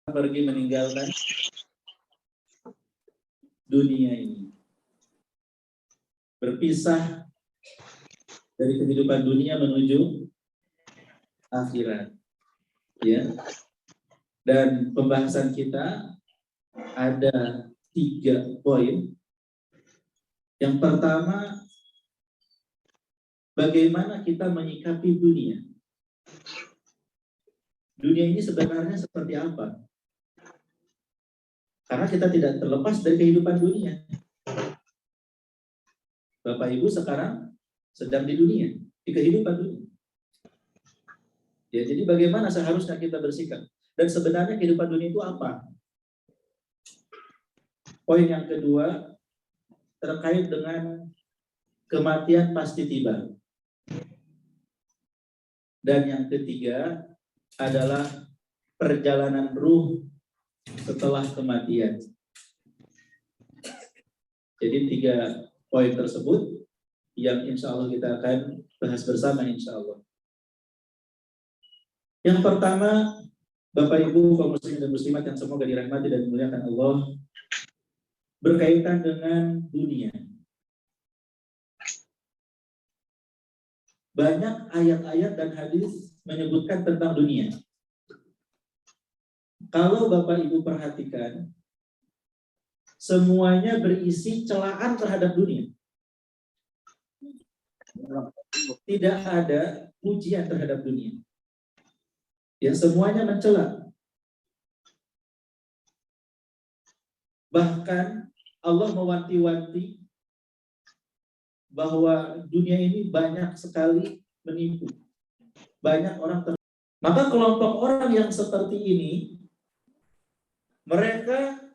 pergi meninggalkan dunia ini. Berpisah dari kehidupan dunia menuju akhirat. Ya. Dan pembahasan kita ada 3 poin. Yang pertama, bagaimana kita menyikapi dunia. Dunia ini sebenarnya seperti apa? Karena kita tidak terlepas dari kehidupan dunia. Bapak Ibu sekarang sedang di dunia, di kehidupan dunia. Ya, jadi bagaimana seharusnya kita bersikap? Dan sebenarnya kehidupan dunia itu apa? Poin yang kedua terkait dengan kematian pasti tiba. Dan yang ketiga adalah perjalanan ruh setelah kematian. Jadi 3 poin tersebut yang insya Allah kita akan bahas bersama insya Allah. Yang pertama, Bapak Ibu kaum muslimin dan muslimat yang semoga dirahmati dan dimuliakan Allah, berkaitan dengan dunia. Banyak ayat-ayat dan hadis menyebutkan tentang dunia. Kalau Bapak Ibu perhatikan, semuanya berisi celaan terhadap dunia. Tidak ada pujian terhadap dunia. Ya, semuanya mencela. Bahkan Allah mewanti-wanti bahwa dunia ini banyak sekali menipu. Banyak orang Maka kelompok orang yang seperti ini, mereka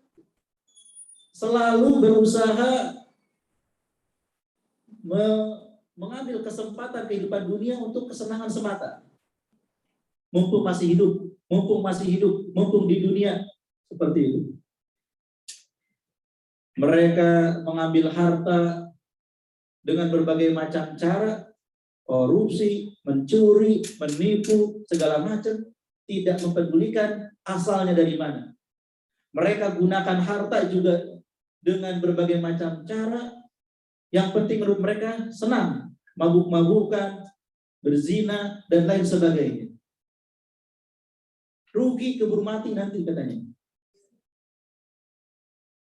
selalu berusaha mengambil kesempatan kehidupan dunia untuk kesenangan semata. Mumpung masih hidup, mumpung di dunia, seperti itu. Mereka mengambil harta dengan berbagai macam cara, korupsi, mencuri, menipu, segala macam, tidak mempedulikan asalnya dari mana. Mereka gunakan harta juga dengan berbagai macam cara. Yang penting menurut mereka senang, mabuk-mabukan, berzina, dan lain sebagainya. Rugi keburu mati nanti katanya.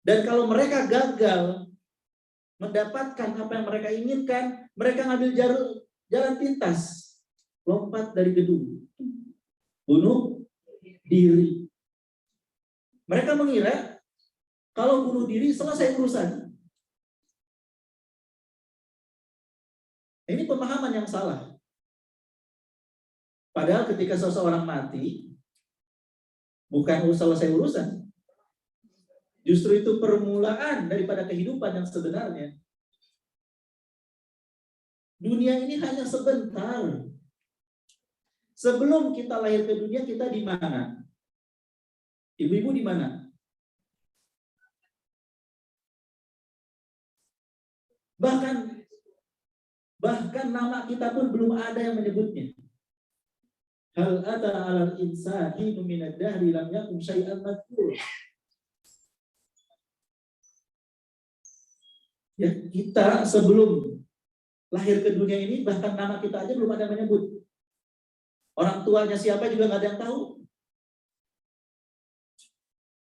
Dan kalau mereka gagal mendapatkan apa yang mereka inginkan, mereka ngambil jalan pintas, lompat dari gedung, bunuh diri. Mereka mengira kalau bunuh diri selesai urusan. Ini pemahaman yang salah. Padahal ketika seseorang mati, bukan selesai urusan. Justru itu permulaan daripada kehidupan yang sebenarnya. Dunia ini hanya sebentar. Sebelum kita lahir ke dunia, kita di mana? Ibu-ibu di mana? Bahkan nama kita pun belum ada yang menyebutnya. Hal ata 'alal insani minad dahri lam yakun syai'an madhkur. Ya, kita sebelum lahir ke dunia ini, bahkan nama kita aja belum ada yang menyebut. Orang tuanya siapa juga nggak ada yang tahu.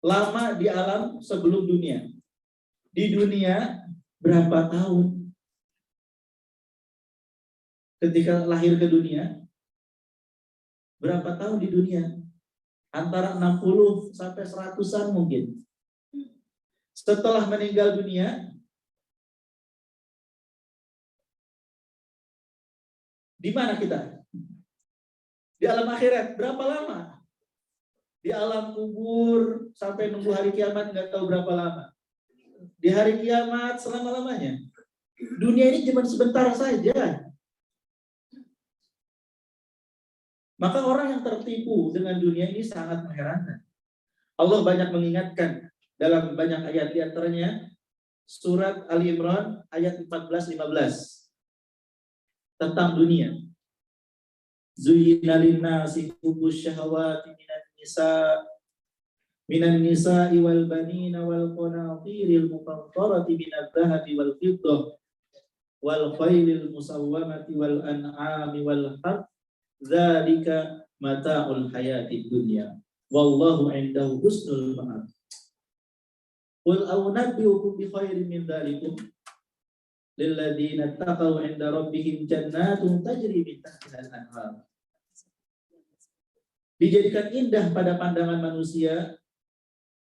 Lama di alam sebelum dunia. Di dunia berapa tahun? Ketika lahir ke dunia, berapa tahun di dunia? Antara 60 sampai 100-an mungkin. Setelah meninggal dunia, di mana kita? Di alam akhirat. Berapa lama? Di alam kubur sampai nunggu hari kiamat nggak tahu berapa lama. Di hari kiamat selama-lamanya. Dunia ini cuma sebentar saja. Maka orang yang tertipu dengan dunia ini sangat mengherankan. Allah banyak mengingatkan dalam banyak ayat, di antaranya surat Ali Imran ayat 14-15 tentang dunia. Zuyyina lin-nasi hubbus syahawati minan nisa minan nisa'i wal banina wal qanatiril muqantarati minadh dhahabi wal fiddah wal khailil musawwamati wal an'ami wal harth dzalika mata'ul hayatid dunya wallahu 'indahu husnul ma'ab. Qul a'unabbi'ukum bi khairin min dzalikum lil ladzina taqaw 'inda rabbihim jannatun tajri min tahtiha al-anhar. Dijadikan indah pada pandangan manusia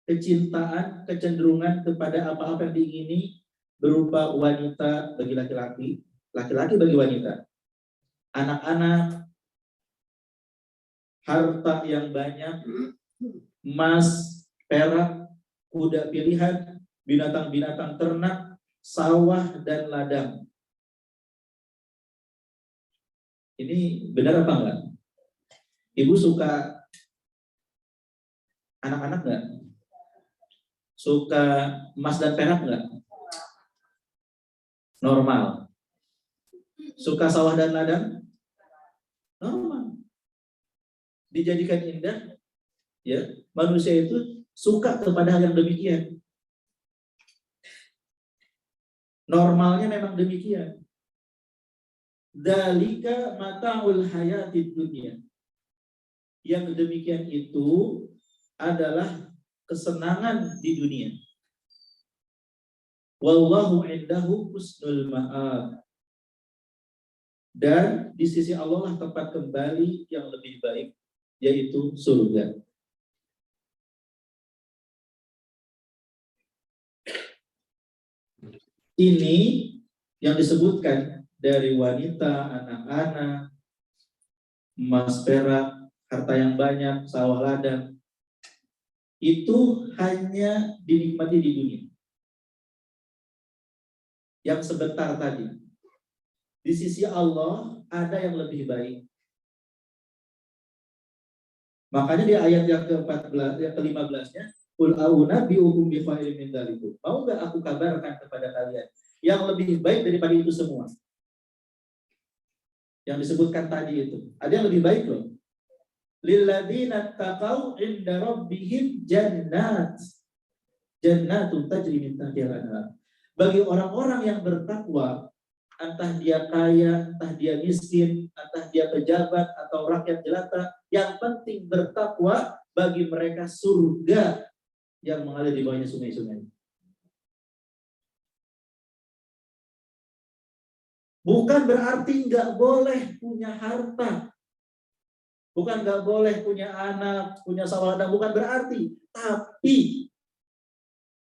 kecintaan, kecenderungan kepada apa-apa yang diingini berupa wanita bagi laki-laki, laki-laki bagi wanita, anak-anak, harta yang banyak, emas, perak, kuda pilihan, binatang-binatang ternak, sawah dan ladang. Ini benar apa enggak? Ibu suka anak-anak enggak? Suka emas dan perak enggak? Normal. Suka sawah dan ladang? Normal. Dijadikan indah, ya. Manusia itu suka kepada hal yang demikian. Normalnya memang demikian. Dzalika mata'ul hayatid dunya. Yang demikian itu adalah kesenangan di dunia. Wallahu 'indahu husnul ma'ab. Dan di sisi Allah lah tempat kembali yang lebih baik, yaitu surga. Ini yang disebutkan dari wanita, anak-anak, emas perak, harta yang banyak, sawah ladang, itu hanya dinikmati di dunia. Yang sebentar tadi. Di sisi Allah ada yang lebih baik. Makanya di ayat yang ke-14, yang ke-15-nya, qul a'unabbi'ukum bi khairin min dzalikum. Mau enggak aku kabarkan kepada kalian yang lebih baik daripada itu semua? Yang disebutkan tadi itu. Ada yang lebih baik loh. Lil ladzina taqaw 'inda rabbihim jannatun tajri min tahtiha al-anhar. Bagi orang-orang yang bertakwa, entah dia kaya, entah dia miskin, entah dia pejabat atau rakyat jelata, yang penting bertakwa, bagi mereka surga yang mengalir di bawahnya sungai-sungai. Bukan berarti nggak boleh punya harta, bukan nggak boleh punya anak, punya sawah ladang, bukan berarti. Tapi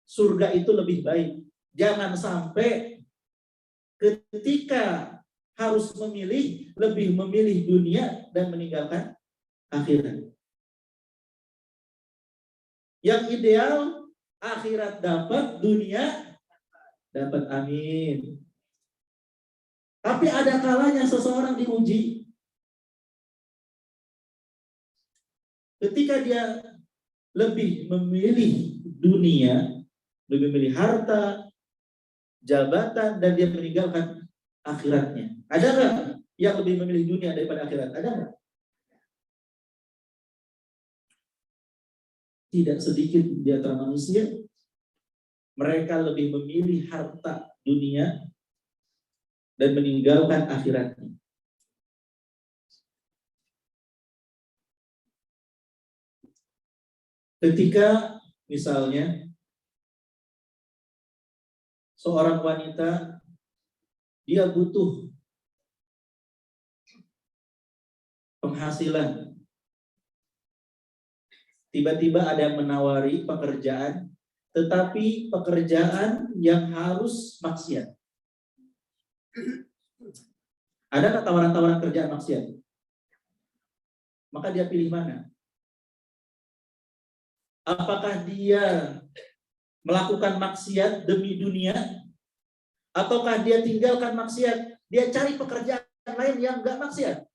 surga itu lebih baik. Jangan sampai ketika harus memilih, lebih memilih dunia dan meninggalkan akhirat. Yang ideal akhirat dapat, dunia dapat, amin. Tapi ada kalanya seseorang diuji. Ketika dia lebih memilih dunia, lebih memilih harta, jabatan, dan dia meninggalkan akhiratnya. Ada nggak yang lebih memilih dunia daripada akhirat? Ada nggak? Tidak sedikit di antara manusia, mereka lebih memilih harta dunia dan meninggalkan akhiratnya. Ketika misalnya seorang wanita, dia butuh penghasilan, tiba-tiba ada yang menawari pekerjaan, tetapi pekerjaan yang harus maksiat. Ada nggak tawaran-tawaran kerjaan maksiat? Maka dia pilih mana? Apakah dia melakukan maksiat demi dunia, ataukah dia tinggalkan maksiat, dia cari pekerjaan lain yang nggak maksiat?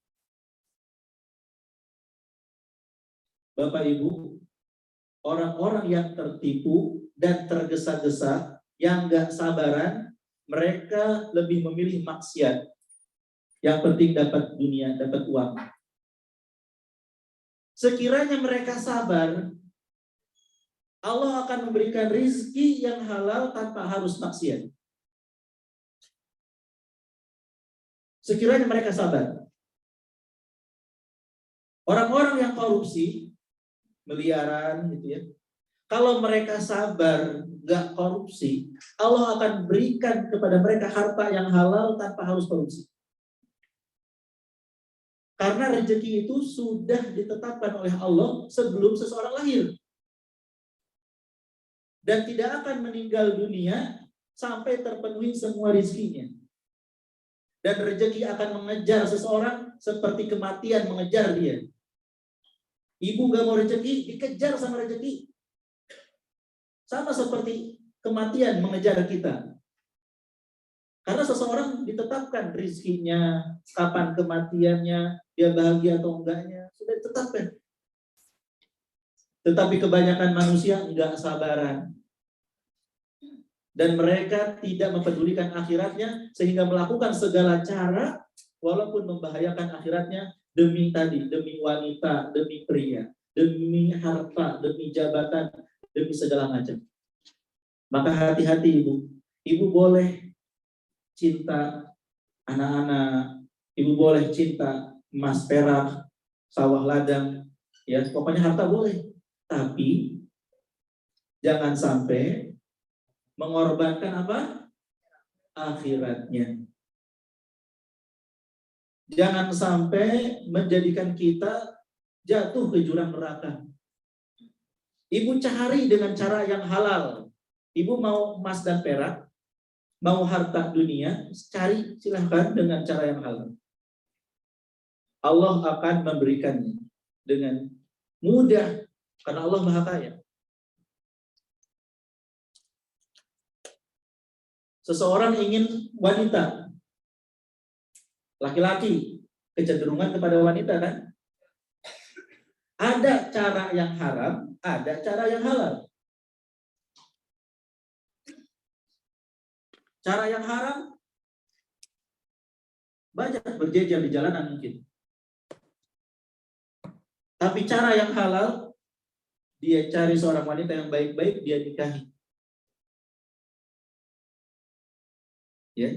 Bapak Ibu, orang-orang yang tertipu dan tergesa-gesa, yang nggak sabaran, mereka lebih memilih maksiat. Yang penting dapat dunia, dapat uang. Sekiranya mereka sabar, Allah akan memberikan rizki yang halal tanpa harus maksiat. Sekiranya mereka sabar. Orang-orang yang korupsi, miliaran gitu ya, kalau mereka sabar, nggak korupsi, Allah akan berikan kepada mereka harta yang halal tanpa harus korupsi. Karena rezeki itu sudah ditetapkan oleh Allah sebelum seseorang lahir. Dan tidak akan meninggal dunia sampai terpenuhi semua rezekinya. Dan rezeki akan mengejar seseorang seperti kematian mengejar dia. Ibu gak mau rezeki, dikejar sama rezeki. Sama seperti kematian mengejar kita. Karena seseorang ditetapkan rezekinya, kapan kematiannya, dia bahagia atau enggaknya, sudah ditetapkan. Tetapi kebanyakan manusia enggak sabaran. Dan mereka tidak mempedulikan akhiratnya sehingga melakukan segala cara walaupun membahayakan akhiratnya demi wanita, demi pria, demi harta, demi jabatan, demi segala macam. Maka hati-hati ibu. Ibu boleh cinta anak-anak, ibu boleh cinta emas perak, sawah ladang, ya pokoknya harta boleh. Tapi jangan sampai mengorbankan apa? Akhiratnya. Jangan sampai menjadikan kita jatuh ke jurang neraka. Ibu cari dengan cara yang halal. Ibu mau emas dan perak, mau harta dunia, cari silahkan dengan cara yang halal. Allah akan memberikannya dengan mudah karena Allah Maha Kaya. Seseorang ingin wanita, laki-laki, kecenderungan kepada wanita kan? Ada cara yang haram, ada cara yang halal. Cara yang haram banyak berjejer di jalanan mungkin. Tapi cara yang halal, dia cari seorang wanita yang baik-baik, dia nikahi. Ya.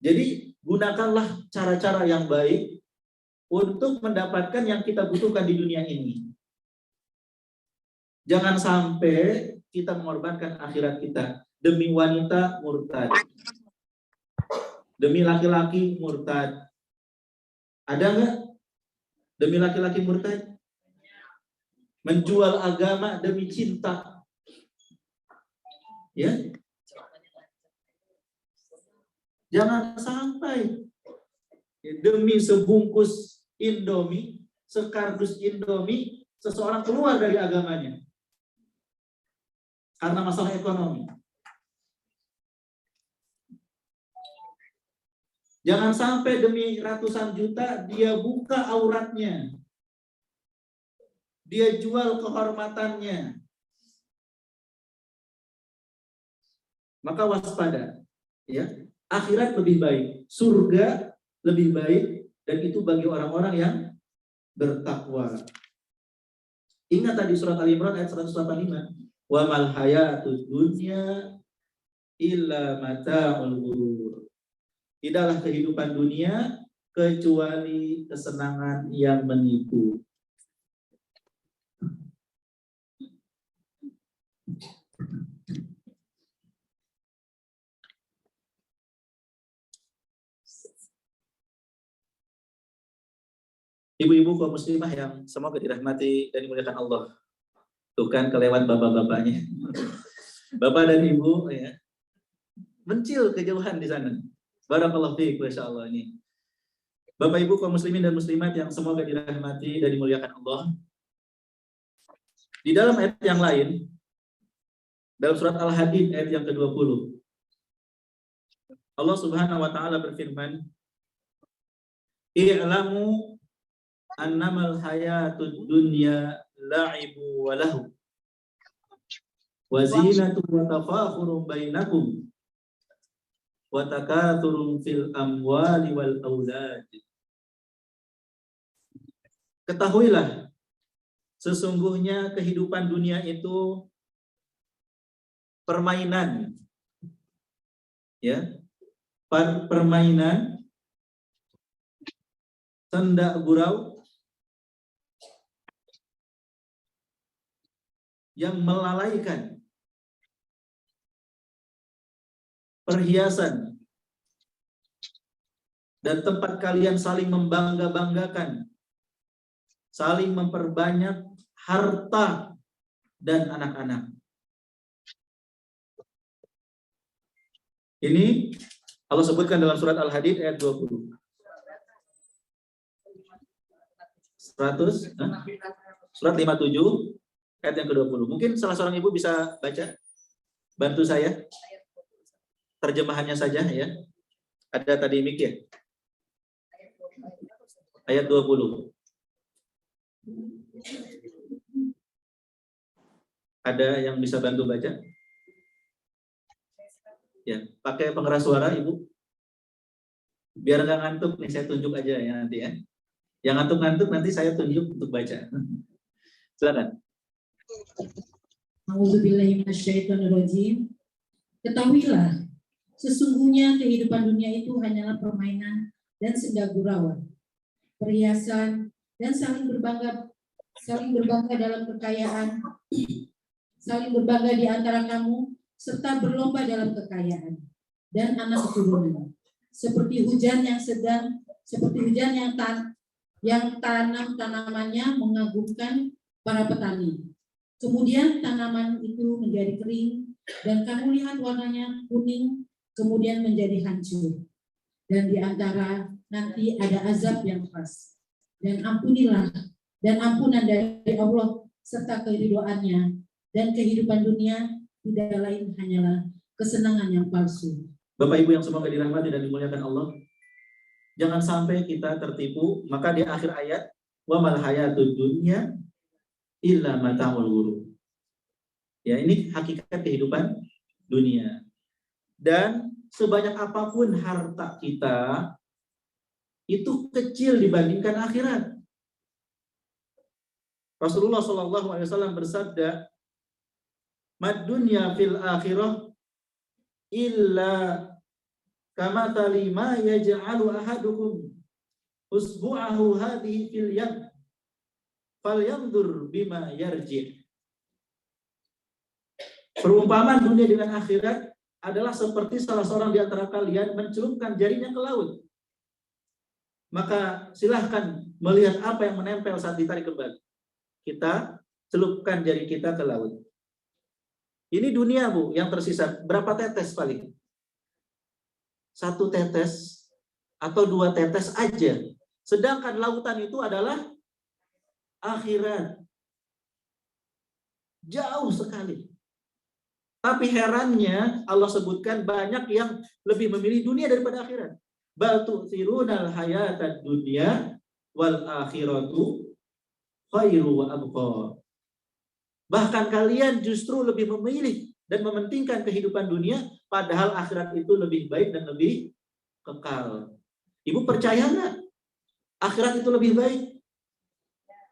Jadi gunakanlah cara-cara yang baik untuk mendapatkan yang kita butuhkan di dunia ini. Jangan sampai kita mengorbankan akhirat kita demi wanita murtad, demi laki-laki murtad. Ada nggak demi laki-laki murtad? Menjual agama demi cinta, ya. Jangan sampai demi sebungkus Indomie, sekardus Indomie, seseorang keluar dari agamanya karena masalah ekonomi. Jangan sampai demi ratusan juta dia buka auratnya, dia jual kehormatannya. Maka waspada, ya. Akhirat lebih baik, surga lebih baik, dan itu bagi orang-orang yang bertakwa. Ingat tadi surat Al-Imran ayat 185. Wa mal hayatud dunya illa mata'ul ghurur. Tidaklah kehidupan dunia kecuali kesenangan yang menipu. Ibu-ibu kaum muslimah yang semoga dirahmati dan dimuliakan Allah. Tuh kan kelewat bapak-bapaknya. Bapak dan ibu ya. Mencil kejauhan di sana. Barakallahu fiik, masyaallah ini. Bapak ibu kaum muslimin dan muslimat yang semoga dirahmati dan dimuliakan Allah. Di dalam ayat yang lain, dalam surat Al-Hadid ayat yang ke-20, Allah Subhanahu wa taala berfirman, "I'lamu annamal hayatud dunya la'ibu wa lahu wa zinatu wa tafakhurun bainakum wa takathurun fil amwali wal aulad." Ketahuilah, sesungguhnya kehidupan dunia itu permainan, ya, permainan, senda gurau yang melalaikan, perhiasan, dan tempat kalian saling membangga-banggakan, saling memperbanyak harta dan anak-anak. Ini Allah sebutkan dalam surat Al-Hadid ayat 20. 100, surat 57 ayat yang ke-20. Mungkin salah seorang ibu bisa baca, bantu saya terjemahannya saja ya. Ada tadi mik ya. Ayat 20. Ada yang bisa bantu baca? Ya, pakai pengeras suara Ibu. Biar nggak ngantuk nih, saya tunjuk aja ya nanti ya. Yang ngantuk-ngantuk nanti saya tunjuk untuk baca. Silakan. A'udzubillahi minasyaitonirrajim. Ketahuilah, sesungguhnya kehidupan dunia itu hanyalah permainan dan senda gurauan, perhiasan, dan saling berbangga dalam kekayaan, saling berbangga di antara kamu, serta berlomba dalam kekayaan dan anak keturunan, seperti hujan yang tanam tanamannya mengagumkan para petani. Kemudian tanaman itu menjadi kering dan kamu lihat warnanya kuning, kemudian menjadi hancur. Dan di antara nanti ada azab yang keras. Dan ampunilah dan ampunan dari Allah serta keridhoannya, dan kehidupan dunia tidak lain hanyalah kesenangan yang palsu. Bapak Ibu yang semoga dirahmati dan dimuliakan Allah, jangan sampai kita tertipu. Maka di akhir ayat, wa mal hayatud dunya illa mata'ul ghurur. Ya, ini hakikat kehidupan dunia. Dan sebanyak apapun harta kita, itu kecil dibandingkan akhirat. Rasulullah SAW bersabda, "Mad dunya fil akhirah illa kamathali ma yaj'alu ahadukum usbu'ahu hadhihi fil yad falyanzur bima yarji'." Perumpamaan dunia dengan akhirat adalah seperti salah seorang di antara kalian mencelupkan jarinya ke laut. Maka silahkan melihat apa yang menempel saat ditarik kembali. Kita celupkan jari kita ke laut. Ini dunia, Bu, yang tersisa. Berapa tetes paling? 1 tetes atau 2 tetes aja. Sedangkan lautan itu adalah akhirat. Jauh sekali. Tapi herannya Allah sebutkan banyak yang lebih memilih dunia daripada akhirat. Bal tu'thirunal hayatad dunya wal akhiratu khairu wa abqa. Bahkan kalian justru lebih memilih dan mementingkan kehidupan dunia, padahal akhirat itu lebih baik dan lebih kekal. Ibu percaya nggak akhirat itu lebih baik?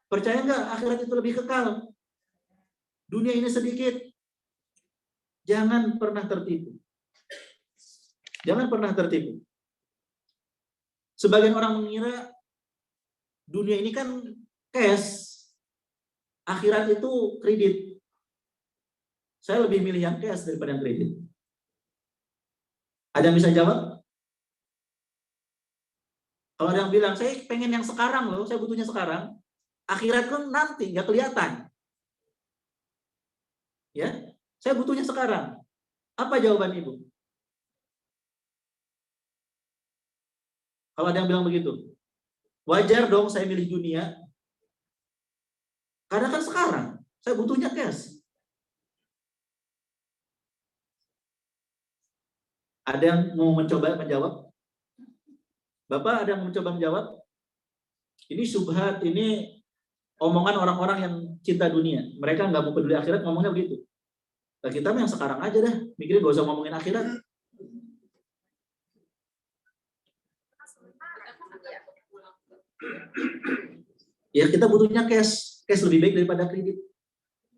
Percaya nggak akhirat itu lebih kekal? Dunia ini sedikit. Jangan pernah tertipu. Jangan pernah tertipu. Sebagian orang mengira dunia ini kan cash, akhirat itu kredit. Saya lebih milih yang cash daripada yang kredit. Ada yang bisa jawab? Kalau ada yang bilang, saya pengen yang sekarang loh, saya butuhnya sekarang. Akhirat kan nanti, nggak kelihatan. Ya, saya butuhnya sekarang. Apa jawaban Ibu? Kalau ada yang bilang begitu, wajar dong saya milih dunia. Karena kan sekarang, saya butuhnya cash. Ada yang mau mencoba menjawab? Bapak ada yang mencoba menjawab? Ini syubhat, ini omongan orang-orang yang cinta dunia. Mereka nggak mau peduli akhirat, ngomongnya begitu. Nah, kita yang sekarang aja dah, mikirnya gak usah ngomongin akhirat. Ya kita butuhnya cash lebih baik daripada kredit.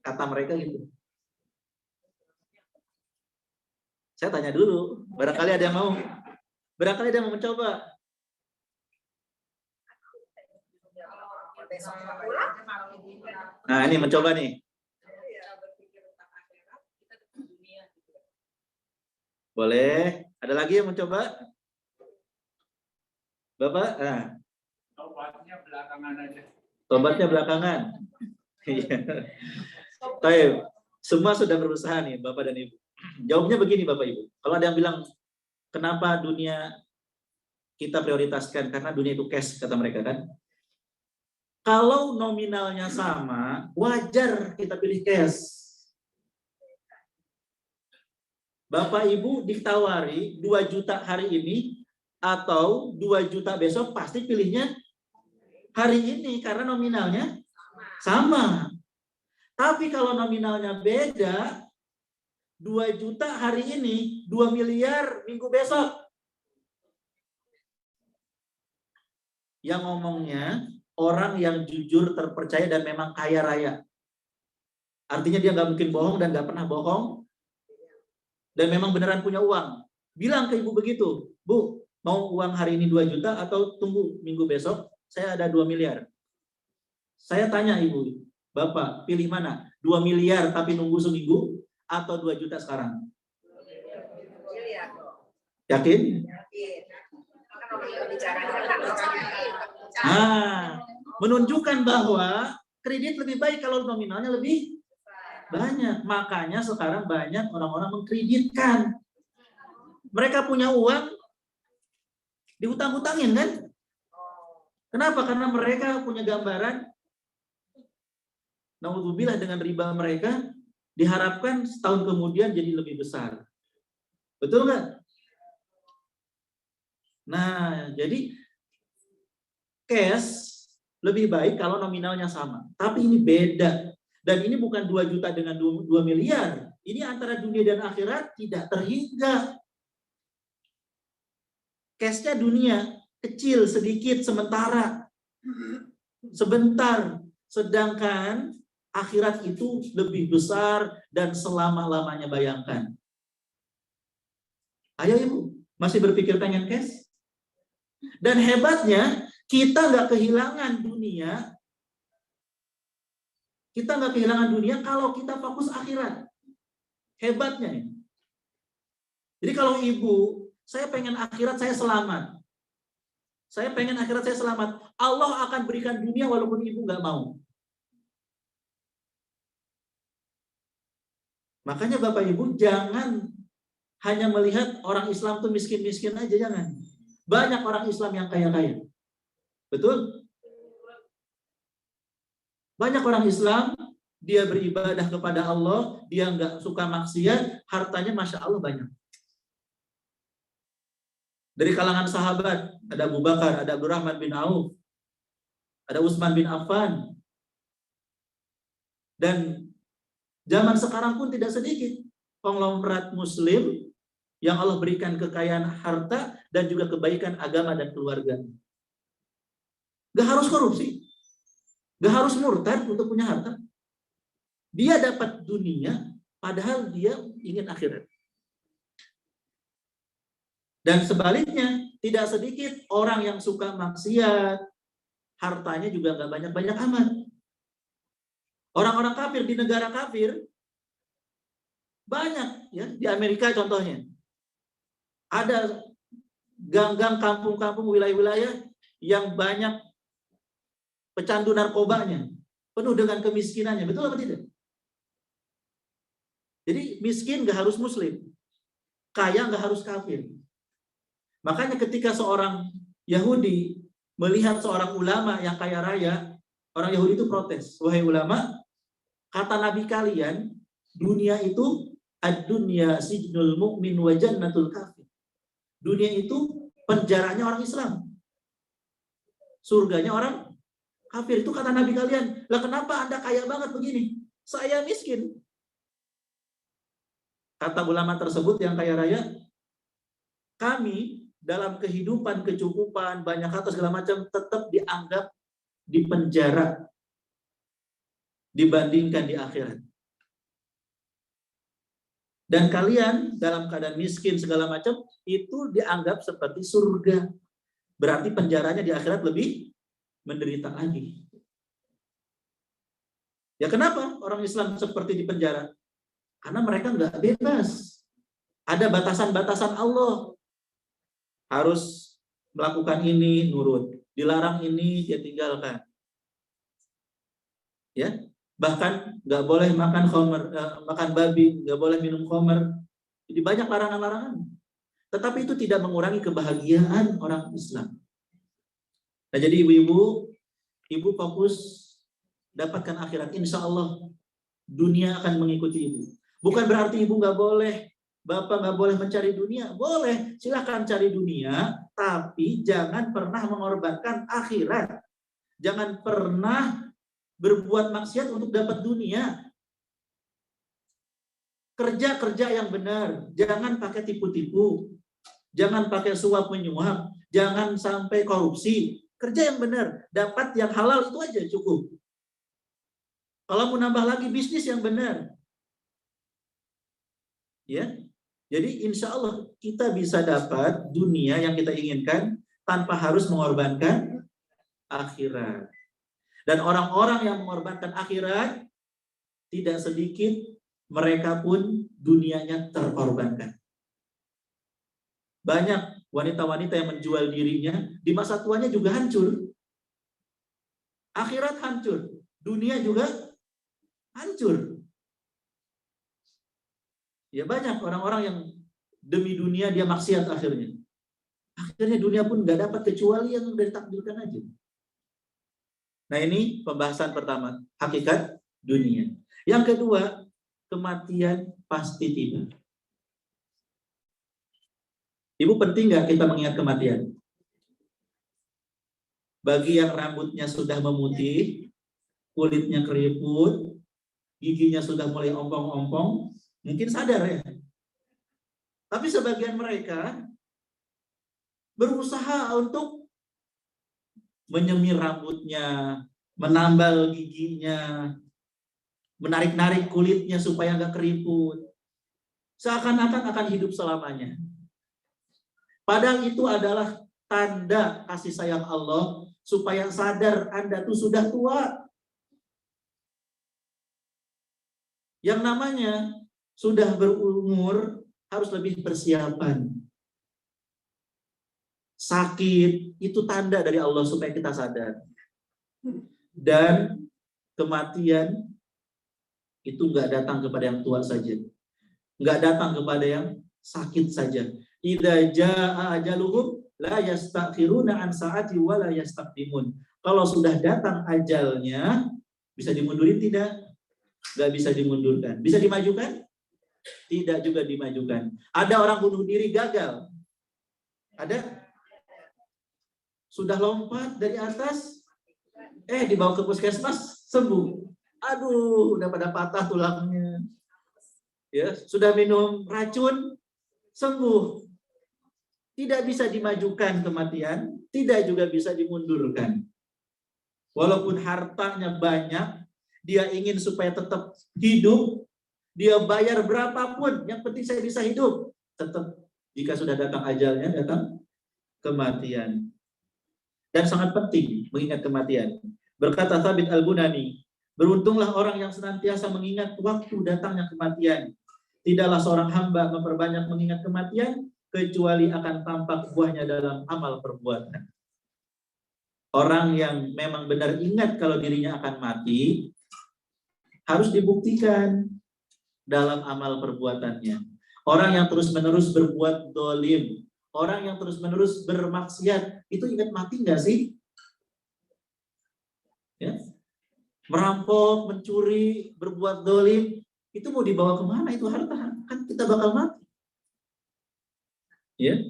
Kata mereka gitu. Saya tanya dulu, barangkali ada yang mau. Barangkali ada yang mau mencoba. Nah, ini mencoba nih. Boleh. Ada lagi yang mencoba? Bapak? Nah. Tobatnya belakangan aja. Tobatnya belakangan. Baik. Semua sudah berusaha nih, Bapak dan Ibu. Jawabnya begini, Bapak Ibu. Kalau ada yang bilang, kenapa dunia kita prioritaskan? Karena dunia itu cash, kata mereka kan. Kalau nominalnya sama, wajar kita pilih cash. Bapak Ibu ditawari 2 juta hari ini atau 2 juta besok, pasti pilihnya hari ini karena nominalnya sama. Tapi kalau nominalnya beda, 2 juta hari ini, 2 miliar minggu besok. Yang ngomongnya orang yang jujur, terpercaya, dan memang kaya raya. Artinya dia nggak mungkin bohong dan nggak pernah bohong. Dan memang beneran punya uang. Bilang ke ibu begitu, Bu, mau uang hari ini 2 juta atau tunggu minggu besok, saya ada 2 miliar. Saya tanya ibu, Bapak pilih mana? 2 miliar tapi nunggu seminggu atau 2 juta sekarang? Yakin? Nah, menunjukkan bahwa kredit lebih baik kalau nominalnya lebih banyak. Makanya sekarang banyak orang-orang mengkreditkan. Mereka punya uang, dihutang-hutangin kan? Kenapa? Karena mereka punya gambaran, naudzubillah, dengan riba mereka diharapkan setahun kemudian jadi lebih besar. Betul nggak? Nah, jadi cash lebih baik kalau nominalnya sama. Tapi ini beda. Dan ini bukan 2 juta dengan 2 miliar. Ini antara dunia dan akhirat tidak terhingga. Cashnya dunia, kecil, sedikit, sementara. Sebentar. Sedangkan akhirat itu lebih besar dan selama-lamanya, bayangkan. Ayo ibu, masih berpikir pengen cash? Dan hebatnya, kita nggak kehilangan dunia. Kita nggak kehilangan dunia kalau kita fokus akhirat. Hebatnya nih. Jadi kalau ibu, saya pengen akhirat saya selamat. Saya pengen akhirat saya selamat. Allah akan berikan dunia walaupun ibu nggak mau. Makanya Bapak Ibu jangan hanya melihat orang Islam tuh miskin-miskin aja, jangan. Banyak orang Islam yang kaya-kaya. Betul? Banyak orang Islam, dia beribadah kepada Allah, dia nggak suka maksiat, hartanya Masya Allah banyak. Dari kalangan sahabat, ada Abu Bakar, ada Abdurrahman bin Auf, ada Utsman bin Affan. Dan zaman sekarang pun tidak sedikit konglomerat muslim yang Allah berikan kekayaan harta dan juga kebaikan agama dan keluarga. Gak harus korupsi. Gak harus murtad untuk punya harta. Dia dapat dunia, padahal dia ingin akhirat. Dan sebaliknya, tidak sedikit orang yang suka maksiat, hartanya juga gak banyak-banyak amat. Orang-orang kafir di negara kafir, banyak ya, di Amerika contohnya. Ada gang-gang, kampung-kampung, wilayah-wilayah yang banyak pecandu narkobanya, penuh dengan kemiskinannya. Betul apa tidak? Jadi miskin gak harus muslim, kaya gak harus kafir. Makanya ketika seorang Yahudi melihat seorang ulama yang kaya raya, orang Yahudi itu protes. Wahai ulama, kata Nabi kalian, dunia itu ad-dunya sijnul mu'min wa jannatul kafir. Dunia itu penjaranya orang Islam, surganya orang kafir. Itu kata Nabi kalian. Lah kenapa Anda kaya banget begini? Saya miskin. Kata ulama tersebut yang kaya raya, kami dalam kehidupan, kecukupan, banyak harta segala macam, tetap dianggap di penjara dibandingkan di akhirat. Dan kalian dalam keadaan miskin segala macam itu dianggap seperti surga. Berarti penjaranya di akhirat lebih menderita lagi. Ya kenapa orang Islam seperti di penjara? Karena mereka nggak bebas. Ada batasan-batasan Allah. Harus melakukan ini, nurut. Dilarang ini, dia tinggalkan. Ya, bahkan nggak boleh makan khamr, makan babi, nggak boleh minum khamr. Jadi banyak larangan-larangan. Tetapi itu tidak mengurangi kebahagiaan orang Islam. Nah, jadi ibu fokus dapatkan akhirat. Insya Allah dunia akan mengikuti ibu. Bukan berarti ibu nggak boleh, bapak nggak boleh mencari dunia. Boleh, silahkan cari dunia, tapi jangan pernah mengorbankan akhirat. Jangan pernah berbuat maksiat untuk dapat dunia. Kerja yang benar, jangan pakai tipu-tipu, jangan pakai suap menyuap, jangan sampai korupsi. Kerja yang benar, dapat yang halal itu aja cukup. Kalau mau nambah lagi bisnis yang benar, ya. Jadi insya Allah kita bisa dapat dunia yang kita inginkan tanpa harus mengorbankan akhirat. Dan orang-orang yang mengorbankan akhirat tidak sedikit mereka pun dunianya terkorbankan. Banyak wanita-wanita yang menjual dirinya di masa tuanya juga hancur. Akhirat hancur, dunia juga hancur. Ya banyak orang-orang yang demi dunia dia maksiat akhirnya. Akhirnya dunia pun nggak dapat kecuali yang udah ditakdirkan aja. Nah ini pembahasan pertama, hakikat dunia. Yang kedua, kematian pasti tiba. Ibu penting nggak kita mengingat kematian? Bagi yang rambutnya sudah memutih, kulitnya keriput, giginya sudah mulai ompong-ompong, mungkin sadar ya. Tapi sebagian mereka berusaha untuk menyemir rambutnya, menambal giginya, menarik-narik kulitnya supaya nggak keriput. Seakan-akan akan hidup selamanya. Padahal itu adalah tanda kasih sayang Allah supaya sadar Anda tuh sudah tua. Yang namanya sudah berumur harus lebih persiapan. Sakit itu tanda dari Allah supaya kita sadar. Dan kematian itu nggak datang kepada yang tua saja, nggak datang kepada yang sakit saja. Idza jaa ajaluhum la yastakhiruna an saati wa la yastaqdimun. Kalau sudah datang ajalnya, bisa dimundurin tidak? Nggak bisa dimundurkan. Bisa dimajukan? Tidak juga dimajukan. Ada orang bunuh diri gagal. Ada? Sudah lompat dari atas, dibawa ke puskesmas, sembuh. Aduh, udah pada patah tulangnya. Ya, sudah minum racun, sembuh. Tidak bisa dimajukan kematian, tidak juga bisa dimundurkan. Walaupun hartanya banyak, dia ingin supaya tetap hidup, dia bayar berapapun, yang penting saya bisa hidup. Tetap jika sudah datang ajalnya, datang kematian. Dan sangat penting mengingat kematian. Berkata Thabit Al-Bunani, beruntunglah orang yang senantiasa mengingat waktu datangnya kematian. Tidaklah seorang hamba memperbanyak mengingat kematian, kecuali akan tampak buahnya dalam amal perbuatan. Orang yang memang benar ingat kalau dirinya akan mati, harus dibuktikan dalam amal perbuatannya. Orang yang terus-menerus berbuat dolim, orang yang terus-menerus bermaksiat, itu ingat mati nggak sih? Ya? Merampok, mencuri, berbuat dolim, itu mau dibawa kemana itu harta? Kan kita bakal mati. Ya.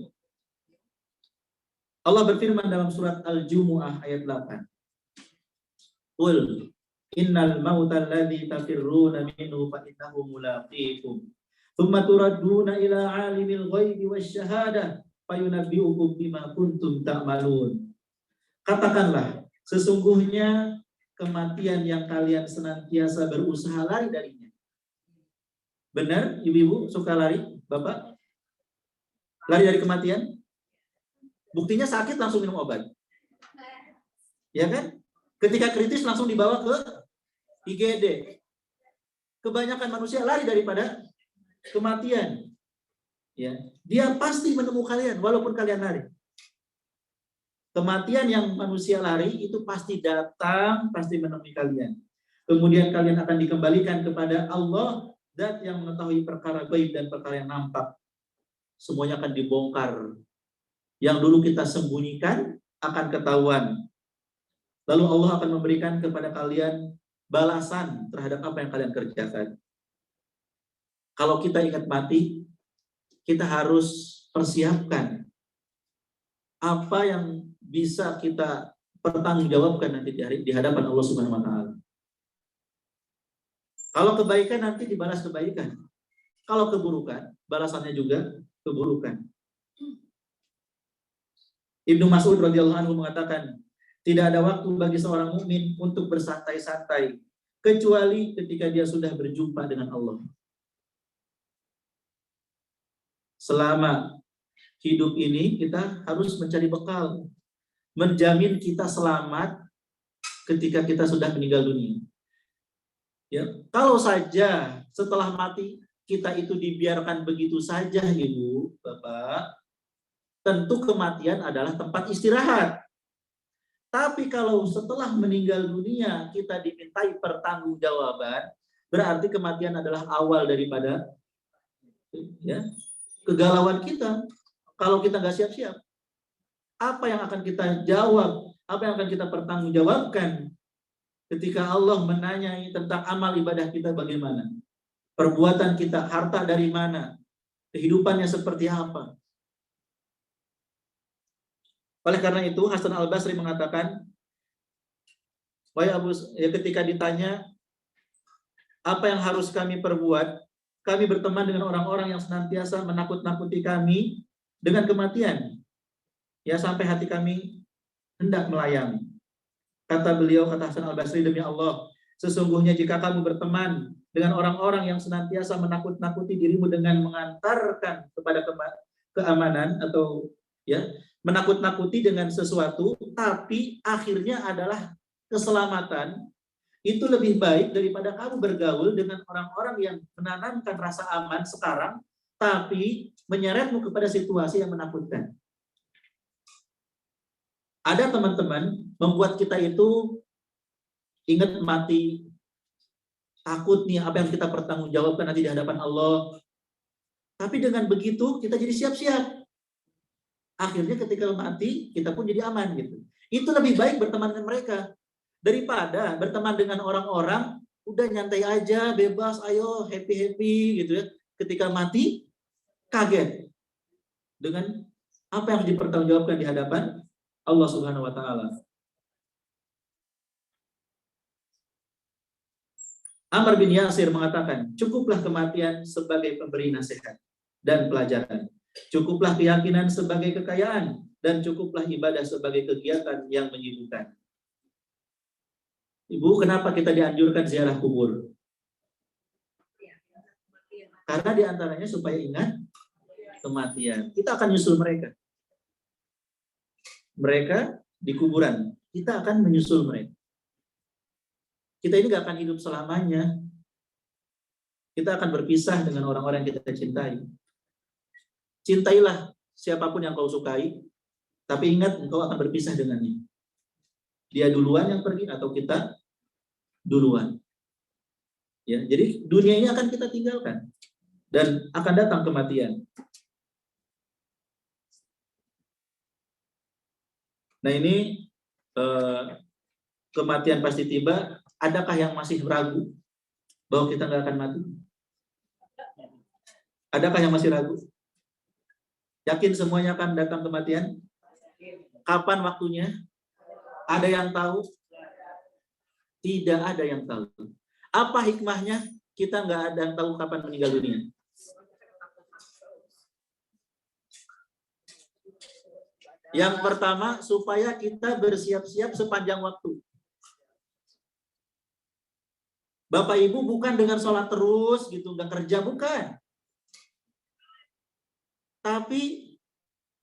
Allah berfirman dalam surat Al-Jumu'ah ayat 8. Qul innal mautal ladzi tafirruna minhu fa innahu mulaqikum. Tsumma turadduna ila 'alimil ghaibi wasyahadah fayunabbi'ukum bima kuntum ta'malun. Katakanlah, sesungguhnya kematian yang kalian senantiasa berusaha lari darinya Benar, ibu-ibu suka lari, bapak? Lari dari kematian? Buktinya sakit langsung minum obat. Ya kan? Ketika kritis langsung dibawa ke IGD. Kebanyakan manusia lari daripada kematian. Ya, dia pasti menemukan kalian walaupun kalian lari. Kematian yang manusia lari itu pasti datang, pasti menemui kalian. Kemudian kalian akan dikembalikan kepada Allah, Zat yang mengetahui perkara gaib dan perkara yang nampak. Semuanya akan dibongkar. Yang dulu kita sembunyikan akan ketahuan. Lalu Allah akan memberikan kepada kalian balasan terhadap apa yang kalian kerjakan. Kalau kita ingat mati, kita harus persiapkan apa yang bisa kita pertanggungjawabkan nanti di hadapan Allah Subhanahu wa taala. Kalau kebaikan nanti dibalas kebaikan. Kalau keburukan, balasannya juga keburukan. Ibnu Mas'ud radhiyallahu anhu mengatakan, tidak ada waktu bagi seorang mukmin untuk bersantai-santai kecuali ketika dia sudah berjumpa dengan Allah. Selama hidup ini kita harus mencari bekal, menjamin kita selamat ketika kita sudah meninggal dunia. Ya, kalau saja setelah mati kita itu dibiarkan begitu saja, Ibu, Bapak, tentu kematian adalah tempat istirahat. Tapi kalau setelah meninggal dunia kita dimintai pertanggungjawaban, berarti kematian adalah awal daripada ya, kegalauan kita. Kalau kita nggak siap-siap, apa yang akan kita jawab? Apa yang akan kita pertanggungjawabkan ketika Allah menanyai tentang amal ibadah kita bagaimana? Perbuatan kita, harta dari mana? Kehidupannya seperti apa? Oleh karena itu, Hasan Al-Basri mengatakan, ketika ditanya, apa yang harus kami perbuat? Kami berteman dengan orang-orang yang senantiasa menakut-nakuti kami dengan kematian. Ya, sampai hati kami hendak melayang. Kata beliau, kata Hasan Al-Basri, demi Allah, sesungguhnya jika kamu berteman dengan orang-orang yang senantiasa menakut-nakuti dirimu dengan mengantarkan kepada keamanan atau ya menakut-nakuti dengan sesuatu, tapi akhirnya adalah keselamatan, itu lebih baik daripada kamu bergaul dengan orang-orang yang menanamkan rasa aman sekarang, tapi menyeretmu kepada situasi yang menakutkan. Ada teman-teman membuat kita itu ingat mati, takut nih apa yang kita pertanggungjawabkan nanti di hadapan Allah. Tapi dengan begitu kita jadi siap-siap. Akhirnya ketika mati kita pun jadi aman gitu. Itu lebih baik berteman dengan mereka daripada berteman dengan orang-orang udah nyantai aja, bebas, ayo happy-happy gitu ya. Ketika mati kaget dengan apa yang dipertanggungjawabkan di hadapan Allah Subhanahu wa taala. Amr bin Yasir mengatakan, cukuplah kematian sebagai pemberi nasihat dan pelajaran. Cukuplah keyakinan sebagai kekayaan dan cukuplah ibadah sebagai kegiatan yang menyibukkan. Ibu, kenapa kita dianjurkan ziarah kubur? Karena diantaranya supaya ingat kematian. Kita akan nyusul mereka. Mereka di kuburan, kita akan menyusul mereka. Kita ini gak akan hidup selamanya. Kita akan berpisah dengan orang-orang yang kita cintai. Cintailah siapapun yang kau sukai, tapi ingat engkau akan berpisah dengannya. Dia duluan yang pergi atau kita duluan. Ya, jadi dunia ini akan kita tinggalkan dan akan datang kematian. Nah ini kematian pasti tiba. Adakah yang masih ragu bahwa kita nggak akan mati? Adakah yang masih ragu? Yakin semuanya akan datang kematian? Kapan waktunya? Ada yang tahu? Tidak ada yang tahu. Apa hikmahnya? Kita nggak ada yang tahu kapan meninggal dunia. Yang pertama, supaya kita bersiap-siap sepanjang waktu. Bapak Ibu bukan dengan sholat terus gitu, nggak kerja, bukan. Tapi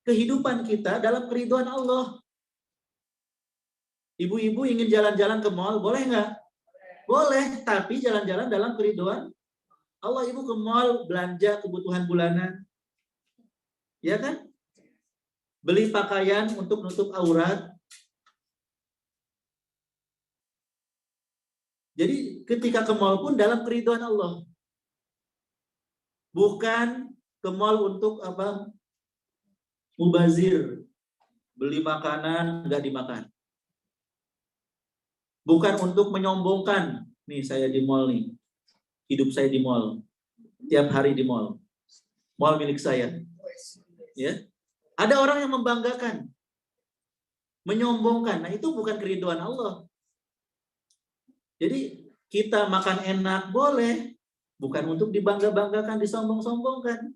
kehidupan kita dalam keridhaan Allah. Ibu-ibu ingin jalan-jalan ke mall, boleh nggak? Boleh, tapi jalan-jalan dalam keridhaan Allah. Ibu ke mall belanja kebutuhan bulanan, ya kan? Beli pakaian untuk nutup aurat. Jadi ketika ke mall pun dalam keridhaan Allah. Bukan ke mall untuk apa? Mubazir. Beli makanan nggak dimakan. Bukan untuk menyombongkan. Nih saya di mall nih. Hidup saya di mall. Tiap hari di mall. Mall milik saya. Ya. Ada orang yang membanggakan. Menyombongkan. Nah, itu bukan keridhaan Allah. Jadi kita makan enak boleh, bukan untuk dibangga-banggakan, disombong-sombongkan.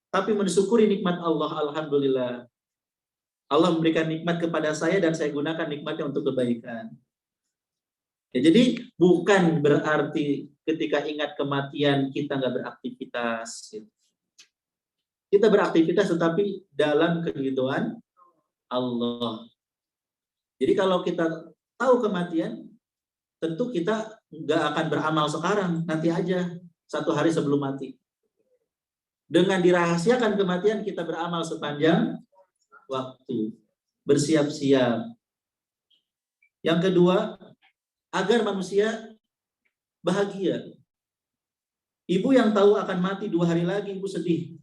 Tapi mensyukuri nikmat Allah, alhamdulillah. Allah memberikan nikmat kepada saya dan saya gunakan nikmatnya untuk kebaikan. Ya, jadi bukan berarti ketika ingat kematian kita nggak beraktivitas. Kita beraktivitas tetapi dalam keridhaan Allah. Jadi kalau kita tahu kematian, tentu kita nggak akan beramal sekarang, nanti aja, 1 hari sebelum mati. Dengan dirahasiakan kematian, kita beramal sepanjang waktu. Bersiap-siap. Yang kedua, agar manusia bahagia. Ibu yang tahu akan mati 2 hari lagi, ibu sedih.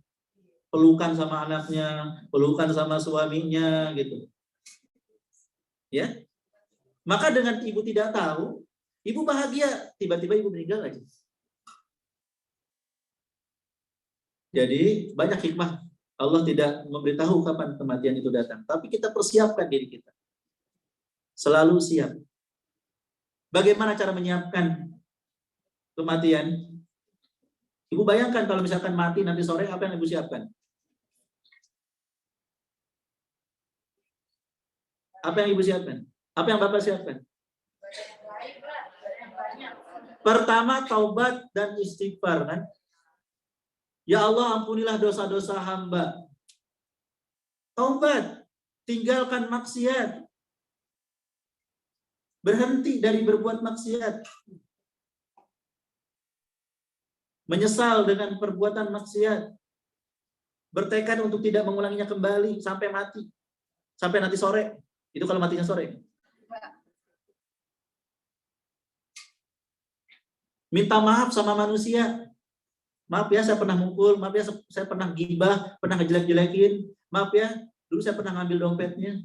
Pelukan sama anaknya, pelukan sama suaminya, gitu. Ya. Maka dengan ibu tidak tahu, ibu bahagia, tiba-tiba ibu meninggal aja. Jadi banyak hikmah. Allah tidak memberitahu kapan kematian itu datang, tapi kita persiapkan diri kita. Selalu siap. Bagaimana cara menyiapkan kematian? Ibu bayangkan kalau misalkan mati nanti sore, apa yang ibu siapkan? Apa yang ibu siapkan? Apa yang Bapak siapkan? Pertama, taubat dan istighfar, kan? Ya Allah, ampunilah dosa-dosa hamba. Taubat, tinggalkan maksiat. Berhenti dari berbuat maksiat. Menyesal dengan perbuatan maksiat. Bertekad untuk tidak mengulanginya kembali sampai mati. Sampai nanti sore. Itu kalau matinya sore. Minta maaf sama manusia. Maaf ya, saya pernah mukul. Maaf ya, saya pernah gibah, pernah ngejelek-jelekin. Maaf ya, dulu saya pernah ngambil dompetnya.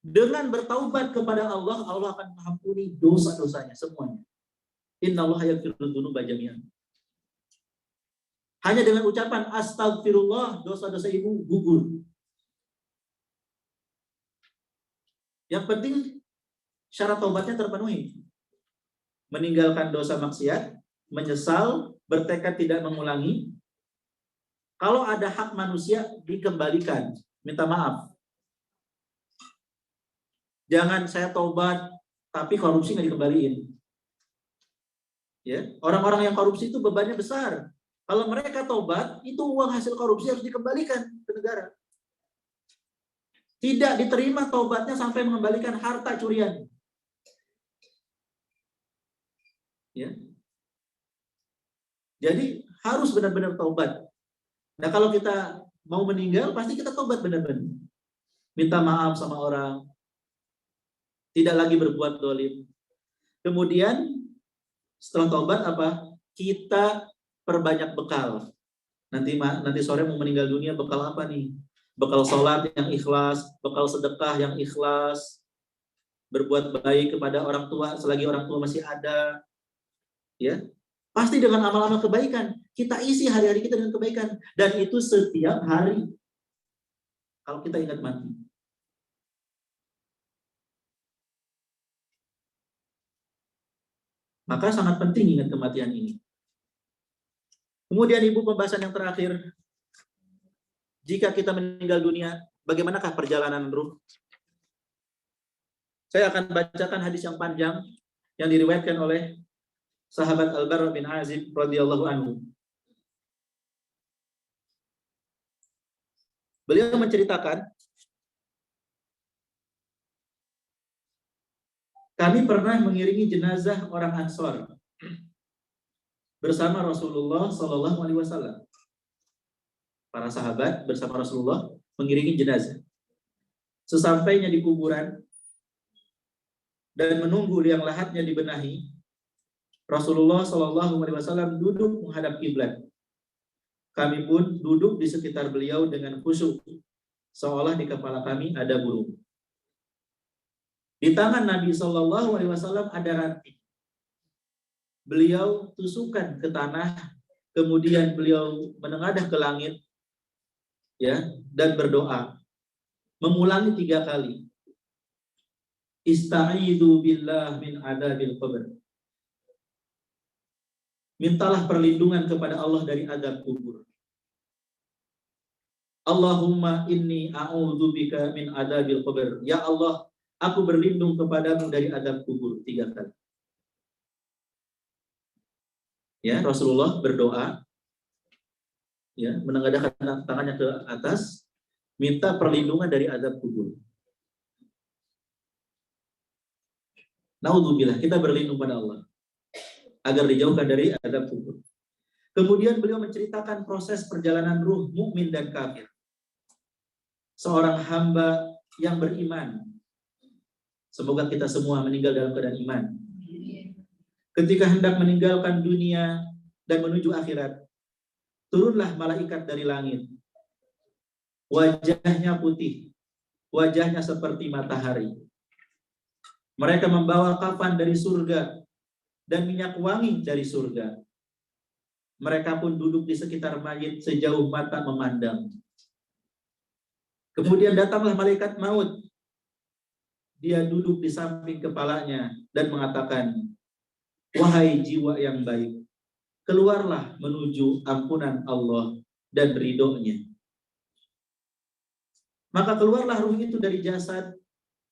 Dengan bertaubat kepada Allah, Allah akan mengampuni dosa-dosanya semuanya. Innallaha yaghfiru dzunuba jami'an. Hanya dengan ucapan astagfirullah, dosa-dosa ibu gugur. Yang penting syarat taubatnya terpenuhi. Meninggalkan dosa maksiat, menyesal, bertekad tidak mengulangi. Kalau ada hak manusia, dikembalikan. Minta maaf. Jangan saya taubat, tapi korupsi nggak dikembaliin. Ya, orang-orang yang korupsi itu bebannya besar. Kalau mereka taubat, itu uang hasil korupsi harus dikembalikan ke negara. Tidak diterima taubatnya sampai mengembalikan harta curian. Ya. Jadi harus benar-benar taubat. Nah, kalau kita mau meninggal, pasti kita taubat benar-benar. Minta maaf sama orang. Tidak lagi berbuat dolim. Kemudian setelah taubat apa? Kita perbanyak bekal. Nanti sore mau meninggal dunia, bekal apa nih? Bekal sholat yang ikhlas, bekal sedekah yang ikhlas, berbuat baik kepada orang tua selagi orang tua masih ada. Ya, pasti dengan amal-amal kebaikan. Kita isi hari-hari kita dengan kebaikan. Dan itu setiap hari. Kalau kita ingat mati. Maka sangat penting ingat kematian ini. Kemudian Ibu, pembahasan yang terakhir. Jika kita meninggal dunia, bagaimanakah perjalanan ruh? Saya akan bacakan hadis yang panjang yang diriwayatkan oleh sahabat Al-Barra bin Azib radhiyallahu anhu. Beliau menceritakan, kami pernah mengiringi jenazah orang Ansor bersama Rasulullah Shallallahu Alaihi Wasallam. Para sahabat bersama Rasulullah mengiringi jenazah. Sesampainya di kuburan dan menunggu liang lahatnya dibenahi, Rasulullah Shallallahu Alaihi Wasallam duduk menghadap kiblat. Kami pun duduk di sekitar beliau dengan khusyuk, seolah di kepala kami ada burung. Di tangan Nabi Shallallahu Alaihi Wasallam ada ranting. Beliau tusukkan ke tanah, kemudian beliau menengadah ke langit, ya, dan berdoa, mengulangi 3 kali. Ista'idu billah min adabil qabr. Mintalah perlindungan kepada Allah dari azab kubur. Allahumma inni a'udzubika min adabil qabr. Ya Allah, aku berlindung kepadamu dari azab kubur. 3 kali. Ya, Rasulullah berdoa, ya, menengadahkan tangannya ke atas, minta perlindungan dari azab kubur. Naudzubillah, kita berlindung pada Allah agar dijauhkan dari azab kubur. Kemudian beliau menceritakan proses perjalanan ruh mukmin dan kafir. Seorang hamba yang beriman. Semoga kita semua meninggal dalam keadaan iman. Ketika hendak meninggalkan dunia dan menuju akhirat, turunlah malaikat dari langit. Wajahnya putih, wajahnya seperti matahari. Mereka membawa kafan dari surga dan minyak wangi dari surga. Mereka pun duduk di sekitar mayit sejauh mata memandang. Kemudian datanglah malaikat maut. Dia duduk di samping kepalanya dan mengatakan, wahai jiwa yang baik, keluarlah menuju ampunan Allah dan ridhonya. Maka keluarlah ruh itu dari jasad